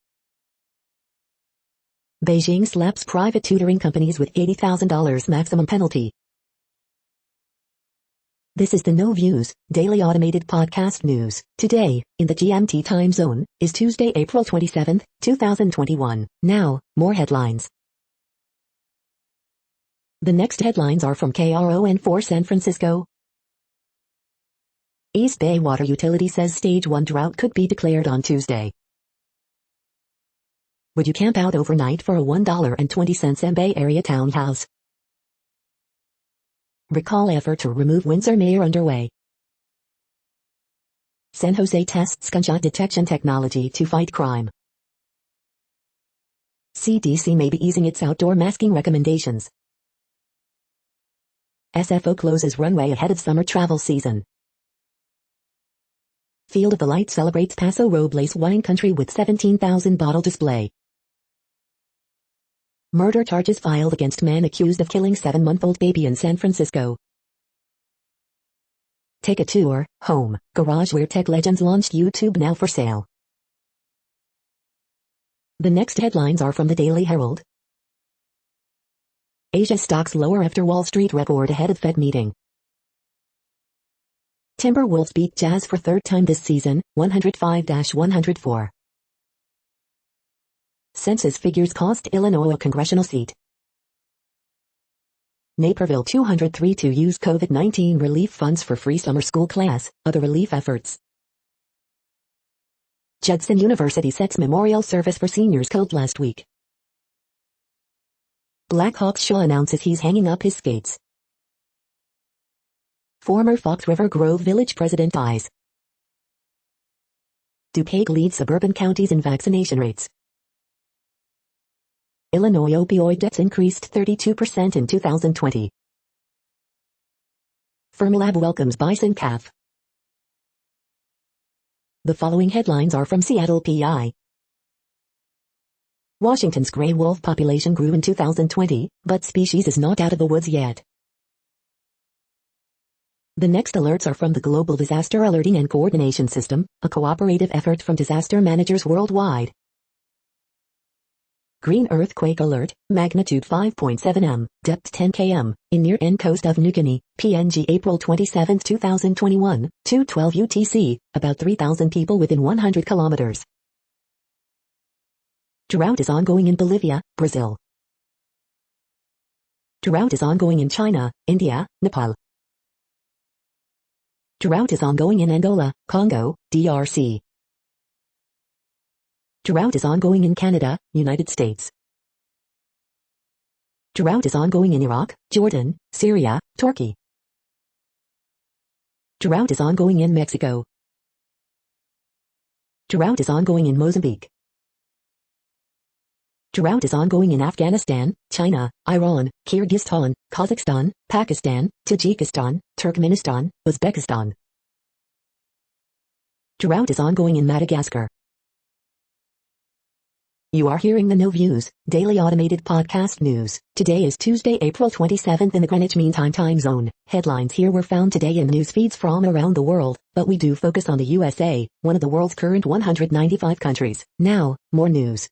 A: Beijing slaps private tutoring companies with $80,000 maximum penalty. This is the No Views, daily automated podcast news. Today, in the GMT time zone, is Tuesday, April 27, 2021. Now, more headlines. The next headlines are from KRON4 San Francisco. East Bay Water Utility says Stage 1 drought could be declared on Tuesday. Would you camp out overnight for a $1.20 Bay Area townhouse? Recall effort to remove Windsor mayor underway. San Jose tests gunshot detection technology to fight crime. CDC may be easing its outdoor masking recommendations. SFO closes runway ahead of summer travel season. Field of the Light celebrates Paso Robles wine country with 17,000 bottle display. Murder charges filed against man accused of killing 7-month-old baby in San Francisco. Take a tour, home, garage where tech legends launched YouTube now for sale. The next headlines are from the Daily Herald. Asia stocks lower after Wall Street record ahead of Fed meeting. Timberwolves beat Jazz for third time this season, 105-104. Census figures cost Illinois a congressional seat. Naperville 203 to use COVID-19 relief funds for free summer school class, other relief efforts. Judson University sets memorial service for seniors killed last week. Blackhawks Shaw announces he's hanging up his skates. Former Fox River Grove Village president dies. DuPage leads suburban counties in vaccination rates. Illinois opioid deaths increased 32% in 2020. Fermilab welcomes bison calf. The following headlines are from Seattle PI. Washington's gray wolf population grew in 2020, but species is not out of the woods yet. The next alerts are from the Global Disaster Alerting and Coordination System, a cooperative effort from disaster managers worldwide. Green earthquake alert, magnitude 5.7 m, depth 10 km, in near-end coast of New Guinea, PNG April 27, 2021, 2:12 UTC, about 3,000 people within 100 kilometers. Drought is ongoing in Bolivia, Brazil. Drought is ongoing in China, India, Nepal. Drought is ongoing in Angola, Congo, DRC. Drought is ongoing in Canada, United States. Drought is ongoing in Iraq, Jordan, Syria, Turkey. Drought is ongoing in Mexico. Drought is ongoing in Mozambique. Drought is ongoing in Afghanistan, China, Iran, Kyrgyzstan, Kazakhstan, Pakistan, Tajikistan, Turkmenistan, Uzbekistan. Drought is ongoing in Madagascar. You are hearing the No Views, daily automated podcast news. Today is Tuesday, April 27th in the Greenwich Mean Time zone. Headlines here were found today in news feeds from around the world, but we do focus on the USA, one of the world's current 195 countries. Now, more news.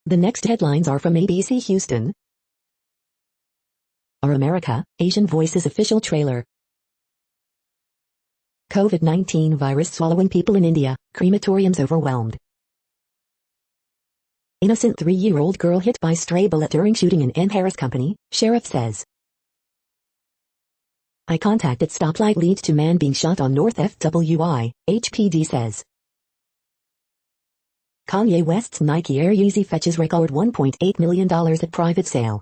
A: The next headlines are from ABC Houston. Our America, Asian Voices official trailer. COVID-19 virus swallowing people in India, crematoriums overwhelmed. Innocent 3-year-old girl hit by stray bullet during shooting in M. Harris Company, sheriff says. Eye contact at stoplight leads to man being shot on North FWI, HPD says. Kanye West's Nike Air Yeezy fetches record $1.8 million at private sale.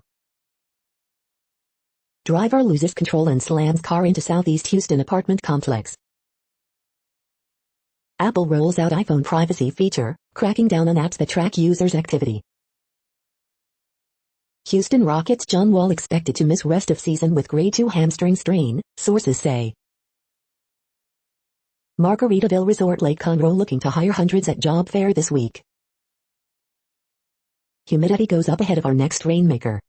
A: Driver loses control and slams car into Southeast Houston apartment complex. Apple rolls out iPhone privacy feature, cracking down on apps that track users' activity. Houston Rockets John Wall expected to miss rest of season with grade 2 hamstring strain, sources say. Margaritaville Resort Lake Conroe looking to hire hundreds at job fair this week. Humidity goes up ahead of our next rainmaker.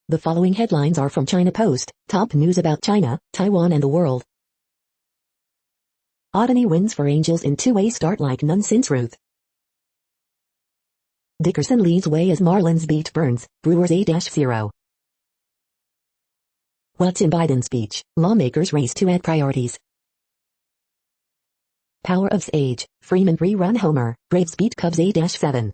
A: The following headlines are from China Post, top news about China, Taiwan and the world. Otani wins for Angels in 2-way start like none since Ruth. Dickerson leads way as Marlins beat Burns, Brewers 8-0. What's in Biden's speech? Lawmakers race to add priorities. Power of Sage, Freeman rerun homer, Braves beat Cubs 8-7.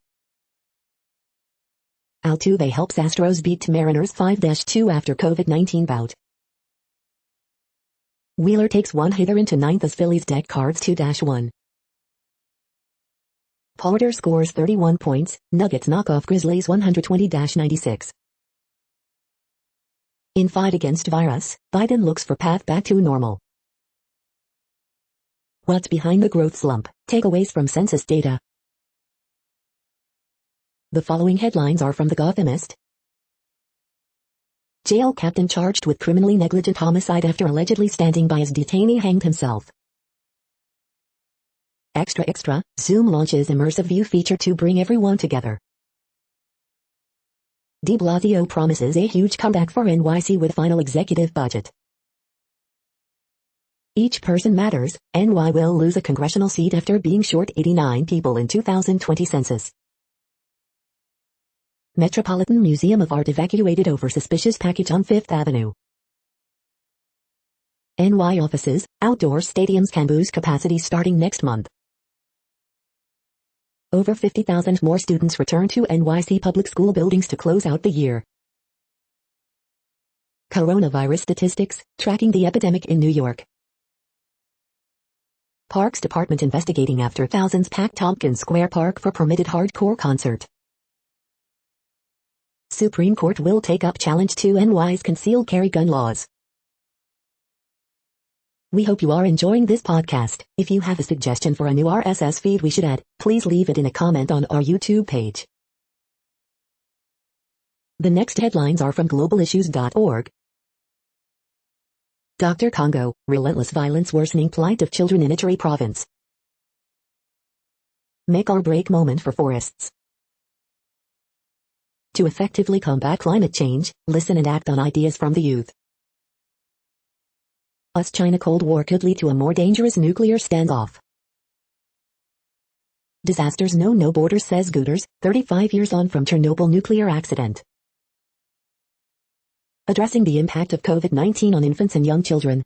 A: Altuve helps Astros beat Mariners 5-2 after COVID-19 bout. Wheeler takes one hitter into ninth as Phillies deck Cards 2-1. Porter scores 31 points, Nuggets knock off Grizzlies 120-96. In fight against virus, Biden looks for path back to normal. What's behind the growth slump? Takeaways from census data. The following headlines are from The Gothamist. Jail captain charged with criminally negligent homicide after allegedly standing by as detainee hanged himself. Extra, Zoom launches immersive view feature to bring everyone together. De Blasio promises a huge comeback for NYC with final executive budget. Each person matters, NY will lose a congressional seat after being short 89 people in 2020 census. Metropolitan Museum of Art evacuated over suspicious package on 5th Avenue. NY offices, outdoor stadiums can boost capacity starting next month. Over 50,000 more students return to NYC public school buildings to close out the year. Coronavirus statistics, tracking the epidemic in New York. Parks Department investigating after thousands packed Tompkins Square Park for permitted hardcore concert. Supreme Court will take up challenge to NY's concealed carry gun laws. We hope you are enjoying this podcast. If you have a suggestion for a new RSS feed we should add, please leave it in a comment on our YouTube page. The next headlines are from globalissues.org. Dr. Congo, relentless violence worsening plight of children in Ituri province. Make or break moment for forests. To effectively combat climate change, listen and act on ideas from the youth. US-China Cold War could lead to a more dangerous nuclear standoff. Disasters know no borders, says Guterres, 35 years on from Chernobyl nuclear accident. Addressing the impact of COVID-19 on infants and young children.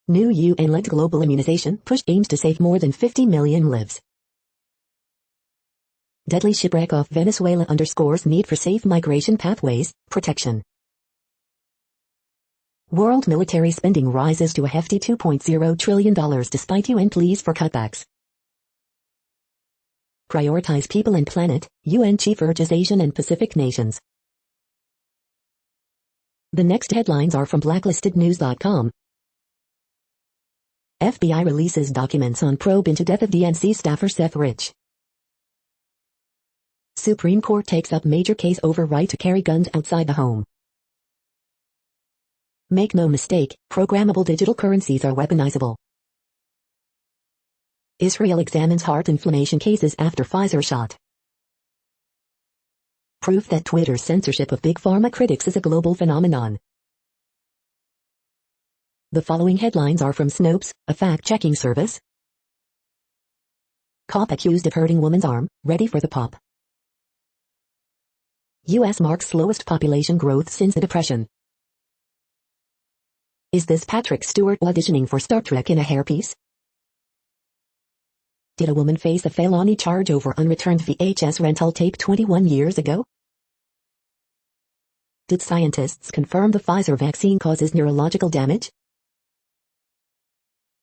A: New UN-led global immunization push aims to save more than 50 million lives. Deadly shipwreck off Venezuela underscores need for safe migration pathways, protection. World military spending rises to a hefty $2.0 trillion despite UN pleas for cutbacks. Prioritize people and planet, UN chief urges Asian and Pacific nations. The next headlines are from blacklistednews.com. FBI releases documents on probe into death of DNC staffer Seth Rich. Supreme Court takes up major case over right to carry guns outside the home. Make no mistake, programmable digital currencies are weaponizable. Israel examines heart inflammation cases after Pfizer shot. Proof that Twitter's censorship of big pharma critics is a global phenomenon. The following headlines are from Snopes, a fact-checking service. Cop accused of hurting woman's arm, ready for the pop. U.S. marks slowest population growth since the Depression. Is this Patrick Stewart auditioning for Star Trek in a hairpiece? Did a woman face a felony charge over unreturned VHS rental tape 21 years ago? Did scientists confirm the Pfizer vaccine causes neurological damage?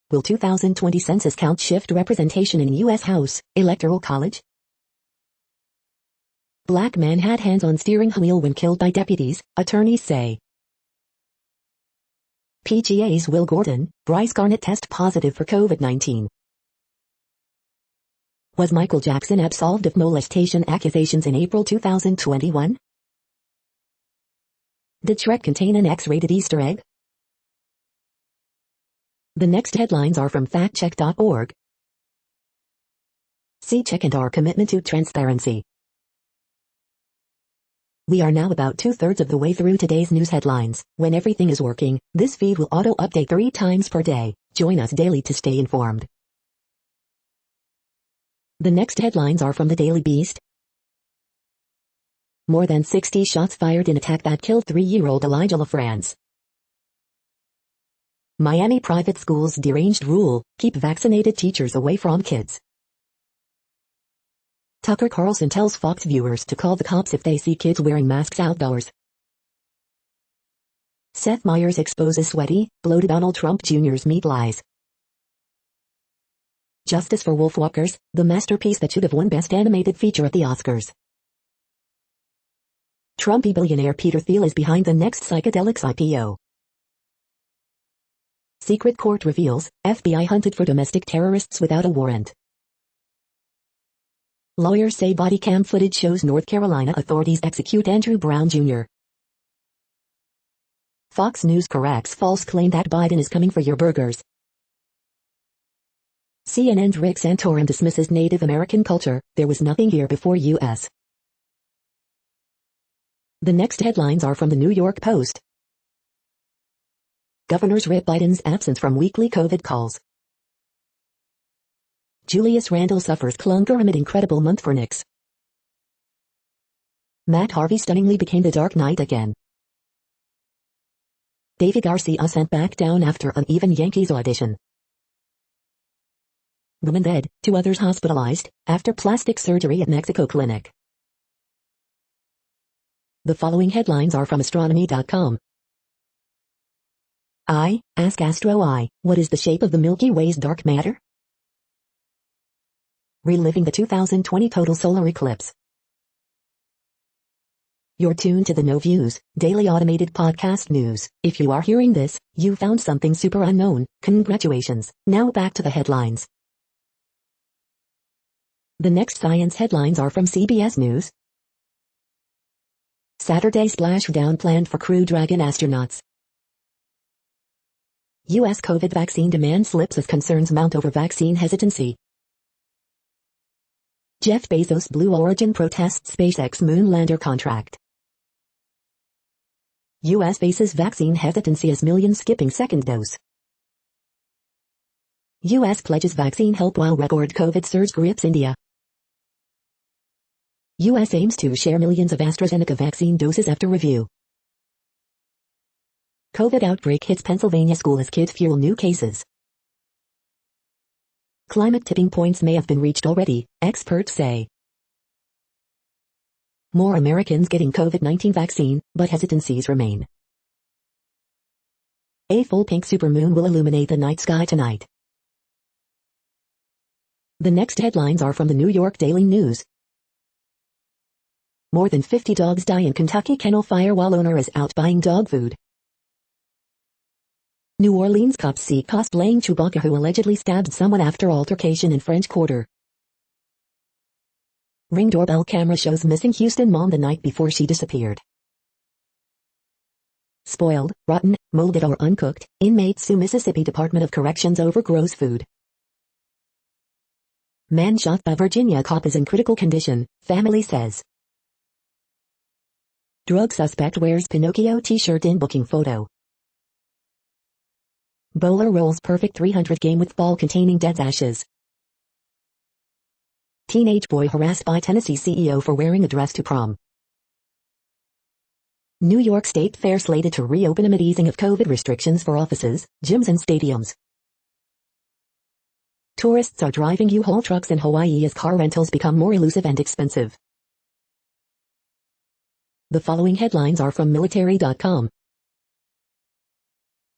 A: Will 2020 census count shift representation in U.S. House, Electoral College? Black man had hands on steering wheel when killed by deputies, attorneys say. PGA's Will Gordon, Bryce Garnett test positive for COVID-19. Was Michael Jackson absolved of molestation accusations in April 2021? Did Shrek contain an X-rated Easter egg? The next headlines are from factcheck.org. See check and our commitment to transparency. We are now about 2/3 of the way through today's news headlines. When everything is working, this feed will auto-update 3 times per day. Join us daily to stay informed. The next headlines are from the Daily Beast. More than 60 shots fired in attack that killed 3-year-old Elijah LaFrance. Miami private schools deranged rule, keep vaccinated teachers away from kids. Tucker Carlson tells Fox viewers to call the cops if they see kids wearing masks outdoors. Seth Meyers exposes sweaty, bloated Donald Trump Jr.'s meat lies. Justice for Wolfwalkers, the masterpiece that should have won Best Animated Feature at the Oscars. Trumpy billionaire Peter Thiel is behind the next psychedelics IPO. Secret court reveals, FBI hunted for domestic terrorists without a warrant. Lawyers say body cam footage shows North Carolina authorities execute Andrew Brown Jr. Fox News corrects false claim that Biden is coming for your burgers. CNN's Rick Santorum dismisses Native American culture, there was nothing here before U.S. The next headlines are from the New York Post. Governors rip Biden's absence from weekly COVID calls. Julius Randle suffers clunker amid incredible month for Knicks. Matt Harvey stunningly became the Dark Knight again. David Garcia sent back down after uneven Yankees audition. Woman dead, 2 others hospitalized, after plastic surgery at Mexico clinic. The following headlines are from astronomy.com. Ask Astro I, what is the shape of the Milky Way's dark matter? Reliving the 2020 total solar eclipse. You're tuned to the No Views, daily automated podcast news. If you are hearing this, you found something super unknown. Congratulations. Now back to the headlines. The next science headlines are from CBS News. Saturday splashdown planned for Crew Dragon astronauts. U.S. COVID vaccine demand slips as concerns mount over vaccine hesitancy. Jeff Bezos' Blue Origin protests SpaceX moon lander contract. U.S. faces vaccine hesitancy as millions skipping second dose. U.S. pledges vaccine help while record COVID surge grips India. U.S. aims to share millions of AstraZeneca vaccine doses after review. COVID outbreak hits Pennsylvania school as kids fuel new cases. Climate tipping points may have been reached already, experts say. More Americans getting COVID-19 vaccine, but hesitancies remain. A full pink supermoon will illuminate the night sky tonight. The next headlines are from the New York Daily News. More than 50 dogs die in Kentucky kennel fire while owner is out buying dog food. New Orleans cops see cosplaying Chewbacca who allegedly stabbed someone after altercation in French Quarter. Ring doorbell camera shows missing Houston mom the night before she disappeared. Spoiled, rotten, molded or uncooked, inmates sue Mississippi Department of Corrections over gross food. Man shot by Virginia cop is in critical condition, family says. Drug suspect wears Pinocchio t-shirt in booking photo. Bowler rolls perfect 300 game with ball containing dead ashes. Teenage boy harassed by Tennessee CEO for wearing a dress to prom. New York State Fair slated to reopen amid easing of COVID restrictions for offices, gyms and stadiums. Tourists are driving U-Haul trucks in Hawaii as car rentals become more elusive and expensive. The following headlines are from military.com.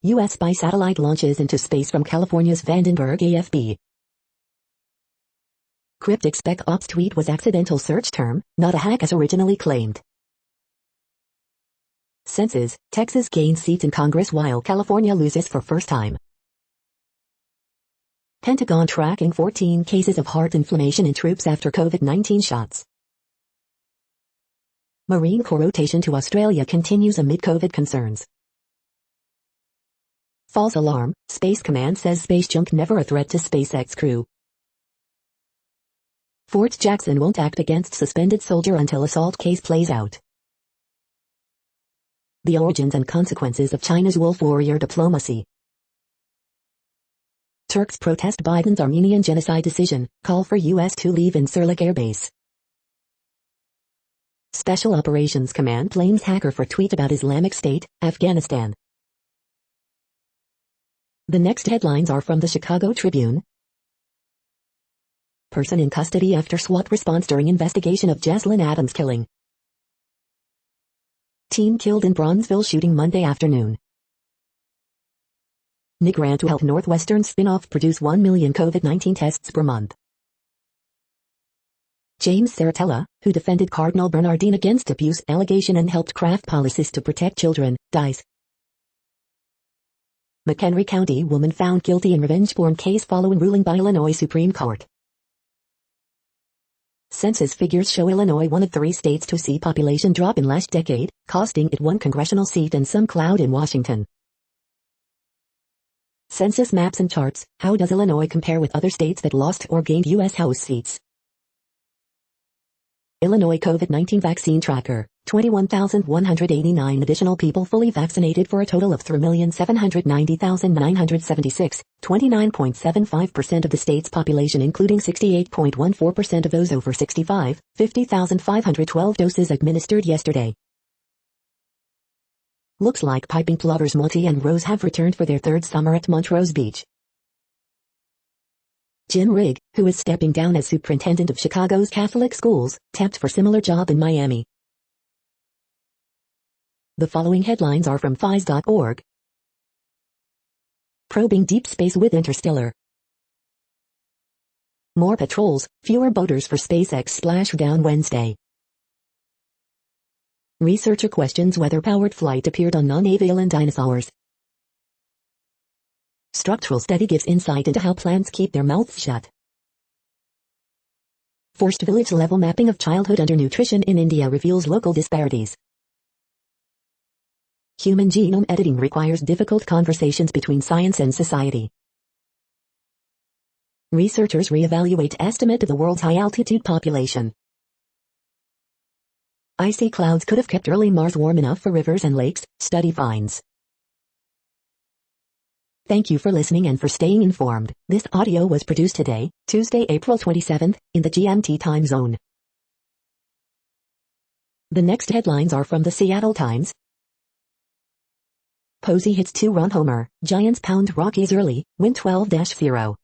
A: U.S. spy satellite launches into space from California's Vandenberg AFB. Cryptic spec ops tweet was accidental search term, not a hack as originally claimed. Census, Texas gains seats in Congress while California loses for first time. Pentagon tracking 14 cases of heart inflammation in troops after COVID-19 shots. Marine Corps rotation to Australia continues amid COVID concerns. False alarm, Space Command says space junk never a threat to SpaceX crew. Fort Jackson won't act against suspended soldier until assault case plays out. The origins and consequences of China's wolf warrior diplomacy. Turks protest Biden's Armenian genocide decision, call for U.S. to leave Incirlik Air Base. Special Operations Command blames hacker for tweet about Islamic State, Afghanistan. The next headlines are from the Chicago Tribune. Person in custody after SWAT response during investigation of Jesslyn Adams killing. Teen killed in Bronzeville shooting Monday afternoon. NIC ran to help Northwestern spin-off produce 1 million COVID-19 tests per month. James Saratella, who defended Cardinal Bernardine against abuse allegation and helped craft policies to protect children, dies. McHenry County woman found guilty in revenge porn case following ruling by Illinois Supreme Court. Census figures show Illinois one of 3 states to see population drop in last decade, costing it 1 congressional seat and some clout in Washington. Census maps and charts, how does Illinois compare with other states that lost or gained U.S. House seats? Illinois COVID-19 vaccine tracker, 21,189 additional people fully vaccinated for a total of 3,790,976, 29.75% of the state's population including 68.14% of those over 65, 50,512 doses administered yesterday. Looks like piping plovers Monty and Rose have returned for their 3rd summer at Montrose Beach. Jim Rigg, who is stepping down as superintendent of Chicago's Catholic schools, tapped for similar job in Miami. The following headlines are from FIS.org. Probing deep space with Interstellar. More patrols, fewer boaters for SpaceX splashdown Wednesday. Researcher questions whether powered flight appeared on non-avian dinosaurs. Structural study gives insight into how plants keep their mouths shut. Forced village-level mapping of childhood undernutrition in India reveals local disparities. Human genome editing requires difficult conversations between science and society. Researchers reevaluate estimate of the world's high-altitude population. Icy clouds could have kept early Mars warm enough for rivers and lakes, study finds. Thank you for listening and for staying informed. This audio was produced today, Tuesday, April 27th, in the GMT time zone. The next headlines are from the Seattle Times. Posey hits 2-run homer, Giants pound Rockies early, win 12-0.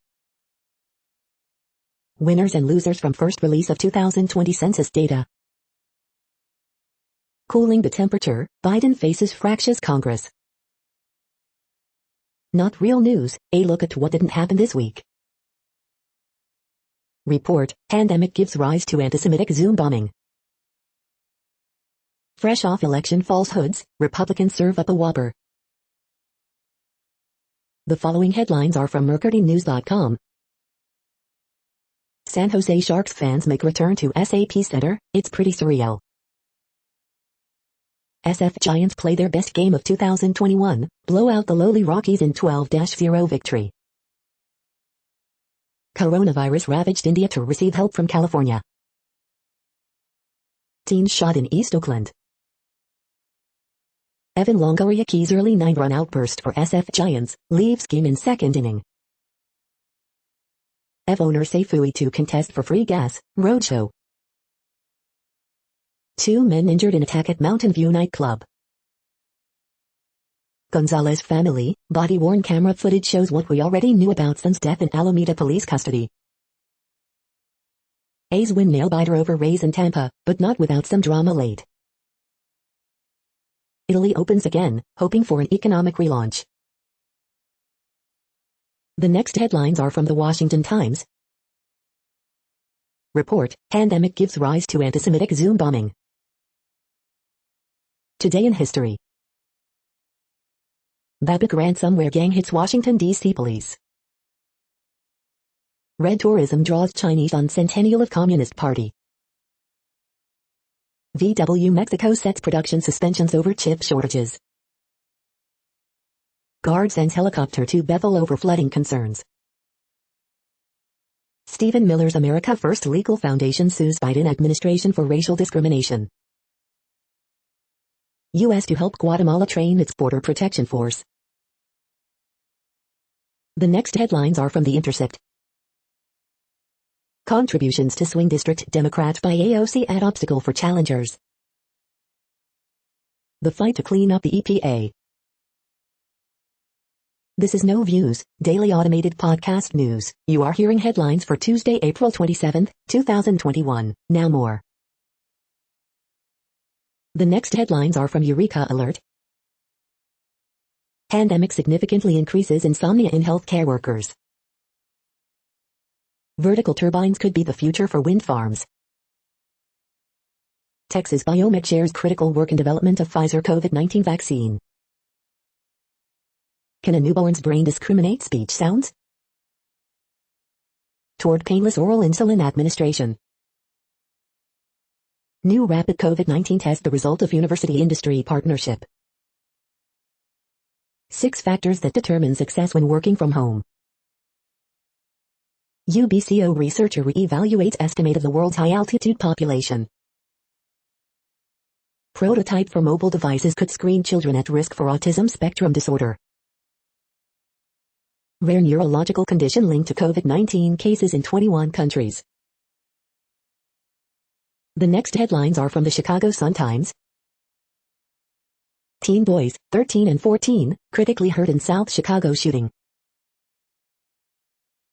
A: Winners and losers from first release of 2020 census data. Cooling the temperature, Biden faces fractious Congress. Not real news, a look at what didn't happen this week. Report, pandemic gives rise to anti-Semitic Zoom bombing. Fresh off election falsehoods, Republicans serve up a whopper. The following headlines are from MercuryNews.com. San Jose Sharks fans make return to SAP Center, it's pretty surreal. SF Giants play their best game of 2021, blow out the lowly Rockies in 12-0 victory. Coronavirus ravaged India to receive help from California. Teen shot in East Oakland. Evan Longoriaki's early 9-run outburst for SF Giants leaves game in second inning. Ev owner Safui to contest for free gas, roadshow. 2 men injured in attack at Mountain View nightclub. Gonzalez family, body-worn camera footage shows what we already knew about son's death in Alameda police custody. A's win nail-biter over Rays in Tampa, but not without some drama late. Italy opens again, hoping for an economic relaunch. The next headlines are from the Washington Times. Report, pandemic gives rise to anti-Semitic Zoom bombing. Today in history. Babbitt ransomware gang hits Washington, D.C. police. Red tourism draws Chinese on centennial of Communist Party. VW Mexico sets production suspensions over chip shortages. Guard sends helicopter to Bethel over flooding concerns. Stephen Miller's America First Legal Foundation sues Biden administration for racial discrimination. U.S. to help Guatemala train its border protection force. The next headlines are from The Intercept. Contributions to swing district Democrats by AOC add obstacle for challengers. The fight to clean up the EPA. This is No Views, daily automated podcast news. You are hearing headlines for Tuesday, April 27th, 2021. Now more. The next headlines are from Eureka Alert. Pandemic significantly increases insomnia in healthcare workers. Vertical turbines could be the future for wind farms. Texas Biomed shares critical work in development of Pfizer COVID-19 vaccine. Can a newborn's brain discriminate speech sounds? Toward painless oral insulin administration. New rapid COVID-19 test the result of university-industry partnership. 6 factors that determine success when working from home. UBCO researcher re-evaluates estimate of the world's high-altitude population. Prototype for mobile devices could screen children at risk for autism spectrum disorder. Rare neurological condition linked to COVID-19 cases in 21 countries. The next headlines are from the Chicago Sun-Times. Teen boys, 13 and 14, critically hurt in South Chicago shooting.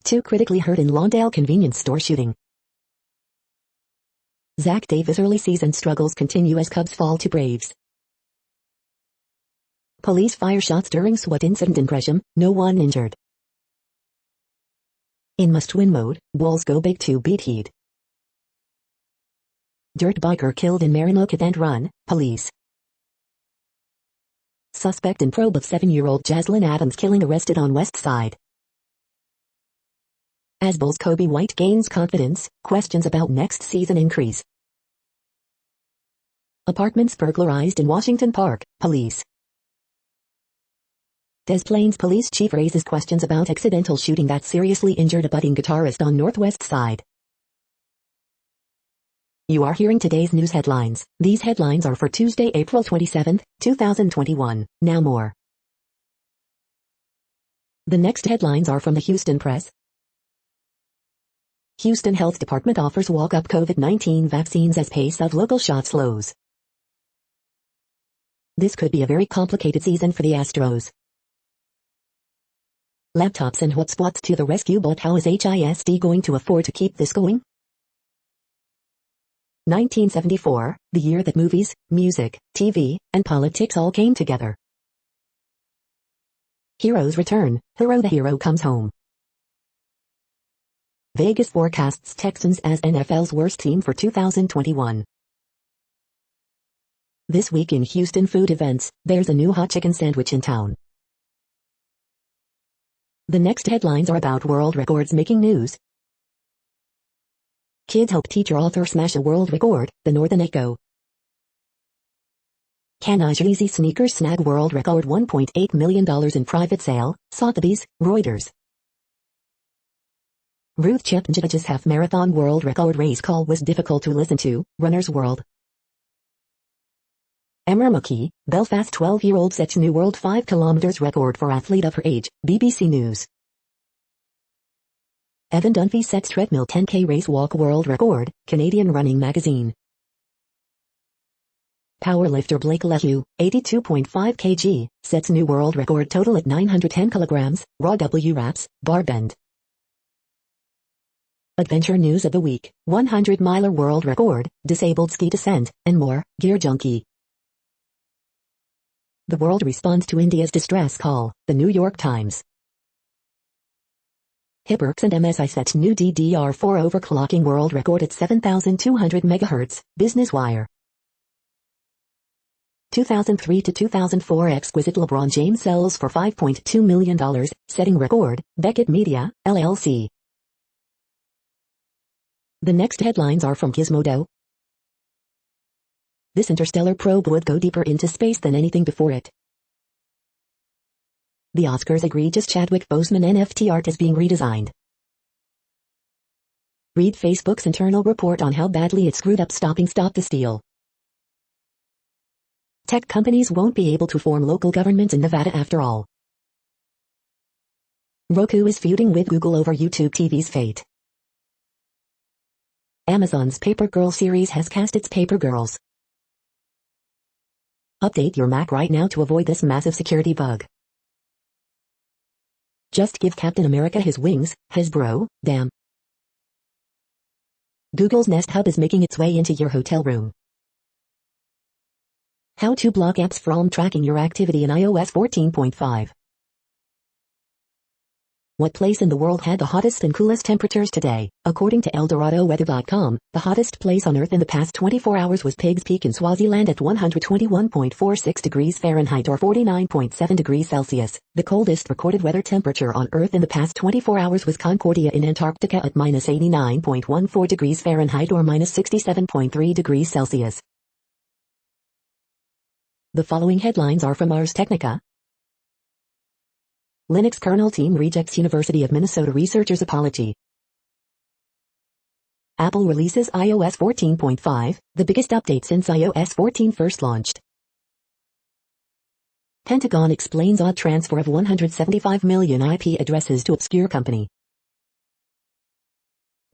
A: 2 critically hurt in Lawndale convenience store shooting. Zach Davis early season struggles continue as Cubs fall to Braves. Police fire shots during SWAT incident in Gresham, no one injured. In must-win mode, Bulls go big to beat Heat. Dirt biker killed in Marinoke and run, police. Suspect in probe of 7-year-old Jaslyn Adams killing arrested on West Side. As Bulls Kobe White gains confidence, questions about next season increase. Apartments burglarized in Washington Park, police. Des Plaines police chief raises questions about accidental shooting that seriously injured a budding guitarist on Northwest Side. You are hearing today's news headlines. These headlines are for Tuesday, April 27, 2021. Now more. The next headlines are from the Houston Press. Houston Health Department offers walk-up COVID-19 vaccines as pace of local shot slows. This could be a very complicated season for the Astros. Laptops and hotspots to the rescue, but how is HISD going to afford to keep this going? 1974, the year that movies, music, TV, and politics all came together. Heroes return, hero the hero comes home. Vegas forecasts Texans as NFL's worst team for 2021. This week in Houston food events, there's a new hot chicken sandwich in town. The next headlines are about world records making news. Kids help teacher author smash a world record, the Northern Echo. Can Yeezy sneakers snag world record $1.8 million in private sale, Sotheby's, Reuters. Ruth Chepngevach's half-marathon world record race call was difficult to listen to, Runner's World. Emma McKee, Belfast 12-year-old sets new world 5 km record for athlete of her age, BBC News. Evan Dunphy sets treadmill 10K race walk world record, Canadian Running Magazine. Powerlifter Blake Lehew, 82.5 kg, sets new world record total at 910 kilograms, raw W wraps, bar bend. Adventure news of the week, 100-miler world record, disabled ski descent, and more, Gear Junkie. The world responds to India's distress call, the New York Times. Hyperx and MSI set new DDR4 overclocking world record at 7,200 MHz, Business Wire. 2003 to 2004 exquisite LeBron James sells for $5.2 million, setting record, Beckett Media, LLC. The next headlines are from Gizmodo. This interstellar probe would go deeper into space than anything before it. The Oscars' egregious Chadwick Boseman NFT art is being redesigned. Read Facebook's internal report on how badly it screwed up stopping Stop the Steal. Tech companies won't be able to form local governments in Nevada after all. Roku is feuding with Google over YouTube TV's fate. Amazon's Paper Girl series has cast its Paper Girls. Update your Mac right now to avoid this massive security bug. Just give Captain America his wings, Hasbro, damn. Google's Nest Hub is making its way into your hotel room. How to block apps from tracking your activity in iOS 14.5. What place in the world had the hottest and coolest temperatures today? According to ElDoradoWeather.com, the hottest place on Earth in the past 24 hours was Pigs Peak in Swaziland at 121.46 degrees Fahrenheit or 49.7 degrees Celsius. The coldest recorded weather temperature on Earth in the past 24 hours was Concordia in Antarctica at minus 89.14 degrees Fahrenheit or minus 67.3 degrees Celsius. The following headlines are from Ars Technica. Linux kernel team rejects University of Minnesota researcher's apology. Apple releases iOS 14.5, the biggest update since iOS 14 first launched. Pentagon explains odd transfer of 175 million IP addresses to obscure company.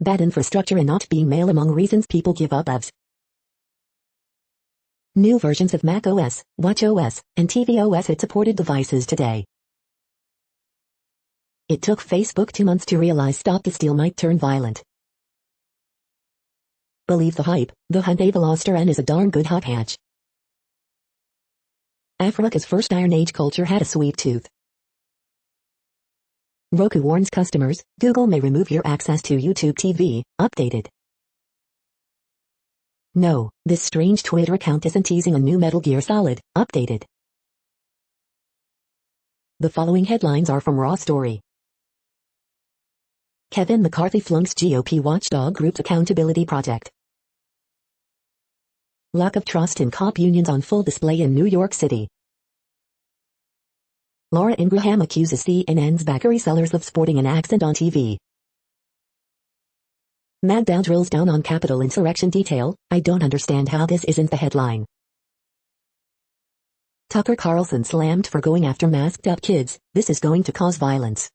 A: Bad infrastructure and not being mail among reasons people give up apps. New versions of macOS, watchOS, and tvOS hit supported devices today. It took Facebook 2 months to realize Stop the Steal might turn violent. Believe the hype, the Hyundai Veloster N is a darn good hot hatch. Africa's first Iron Age culture had a sweet tooth. Roku warns customers, Google may remove your access to YouTube TV, updated. No, this strange Twitter account isn't teasing a new Metal Gear Solid, updated. The following headlines are from Raw Story. Kevin McCarthy flunks GOP watchdog group's accountability project. Lack of trust in cop unions on full display in New York City. Laura Ingraham accuses CNN's bakery sellers of sporting an accent on TV. Mad Dow drills down on Capitol insurrection detail. I don't understand how this isn't the headline. Tucker Carlson slammed for going after masked up kids. This is going to cause violence.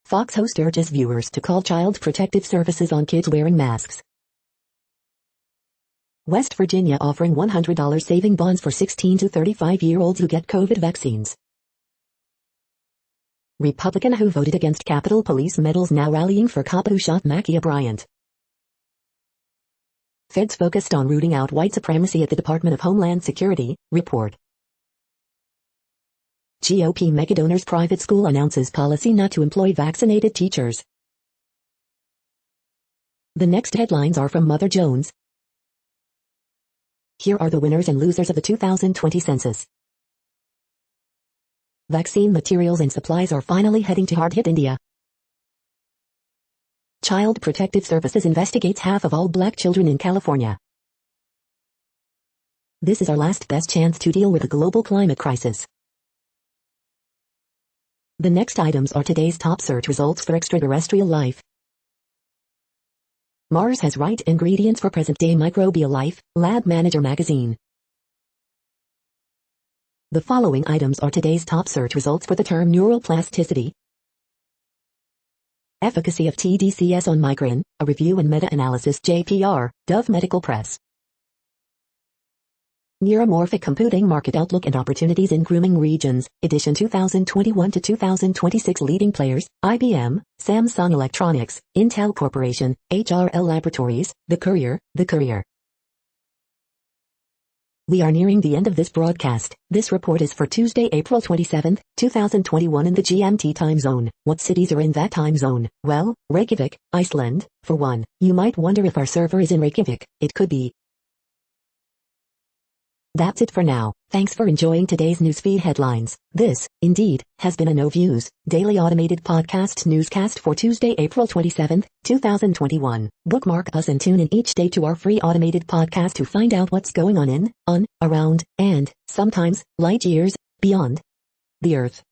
A: Fox host urges viewers to call Child Protective Services on kids wearing masks. West Virginia offering $100 saving bonds for 16 to 35-year-olds who get COVID vaccines. Republican who voted against Capitol Police medals now rallying for cop who shot Ma'Khia Bryant. Feds focused on rooting out white supremacy at the Department of Homeland Security, report. GOP megadonors private school announces policy not to employ vaccinated teachers. The next headlines are from Mother Jones. Here are the winners and losers of the 2020 census. Vaccine materials and supplies are finally heading to hard-hit India. Child Protective Services investigates half of all black children in California. This is our last best chance to deal with the global climate crisis. The next items are today's top search results for extraterrestrial life. Mars has right ingredients for present-day microbial life, Lab Manager magazine. The following items are today's top search results for the term neuroplasticity. Efficacy of TDCS on migraine, a review and meta-analysis JPR, Dove Medical Press. Neuromorphic Computing Market Outlook and Opportunities in Grooming Regions, edition 2021 to 2026 leading players, IBM, Samsung Electronics, Intel Corporation, HRL Laboratories, The Courier. We are nearing the end of this broadcast. This report is for Tuesday, April 27, 2021 in the GMT time zone. What cities are in that time zone? Well, Reykjavik, Iceland, for one. You might wonder if our server is in Reykjavik. It could be. That's it for now. Thanks for enjoying today's newsfeed headlines. This, indeed, has been a No Views, daily automated podcast newscast for Tuesday, April 27, 2021. Bookmark us and tune in each day to our free automated podcast to find out what's going on, around, and, sometimes, light years, beyond the Earth.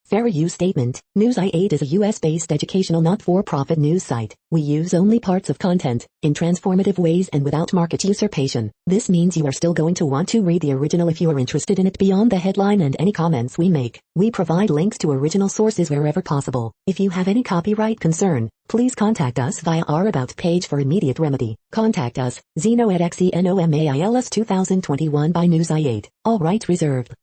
A: Fair use statement. News i8 is a US-based educational not-for-profit news site. We use only parts of content, in transformative ways and without market usurpation. This means you are still going to want to read the original if you are interested in it beyond the headline and any comments we make. We provide links to original sources wherever possible. If you have any copyright concern, please contact us via our About page for immediate remedy. Contact us, Zeno at XENOMAILS 2021 by News i8. All rights reserved.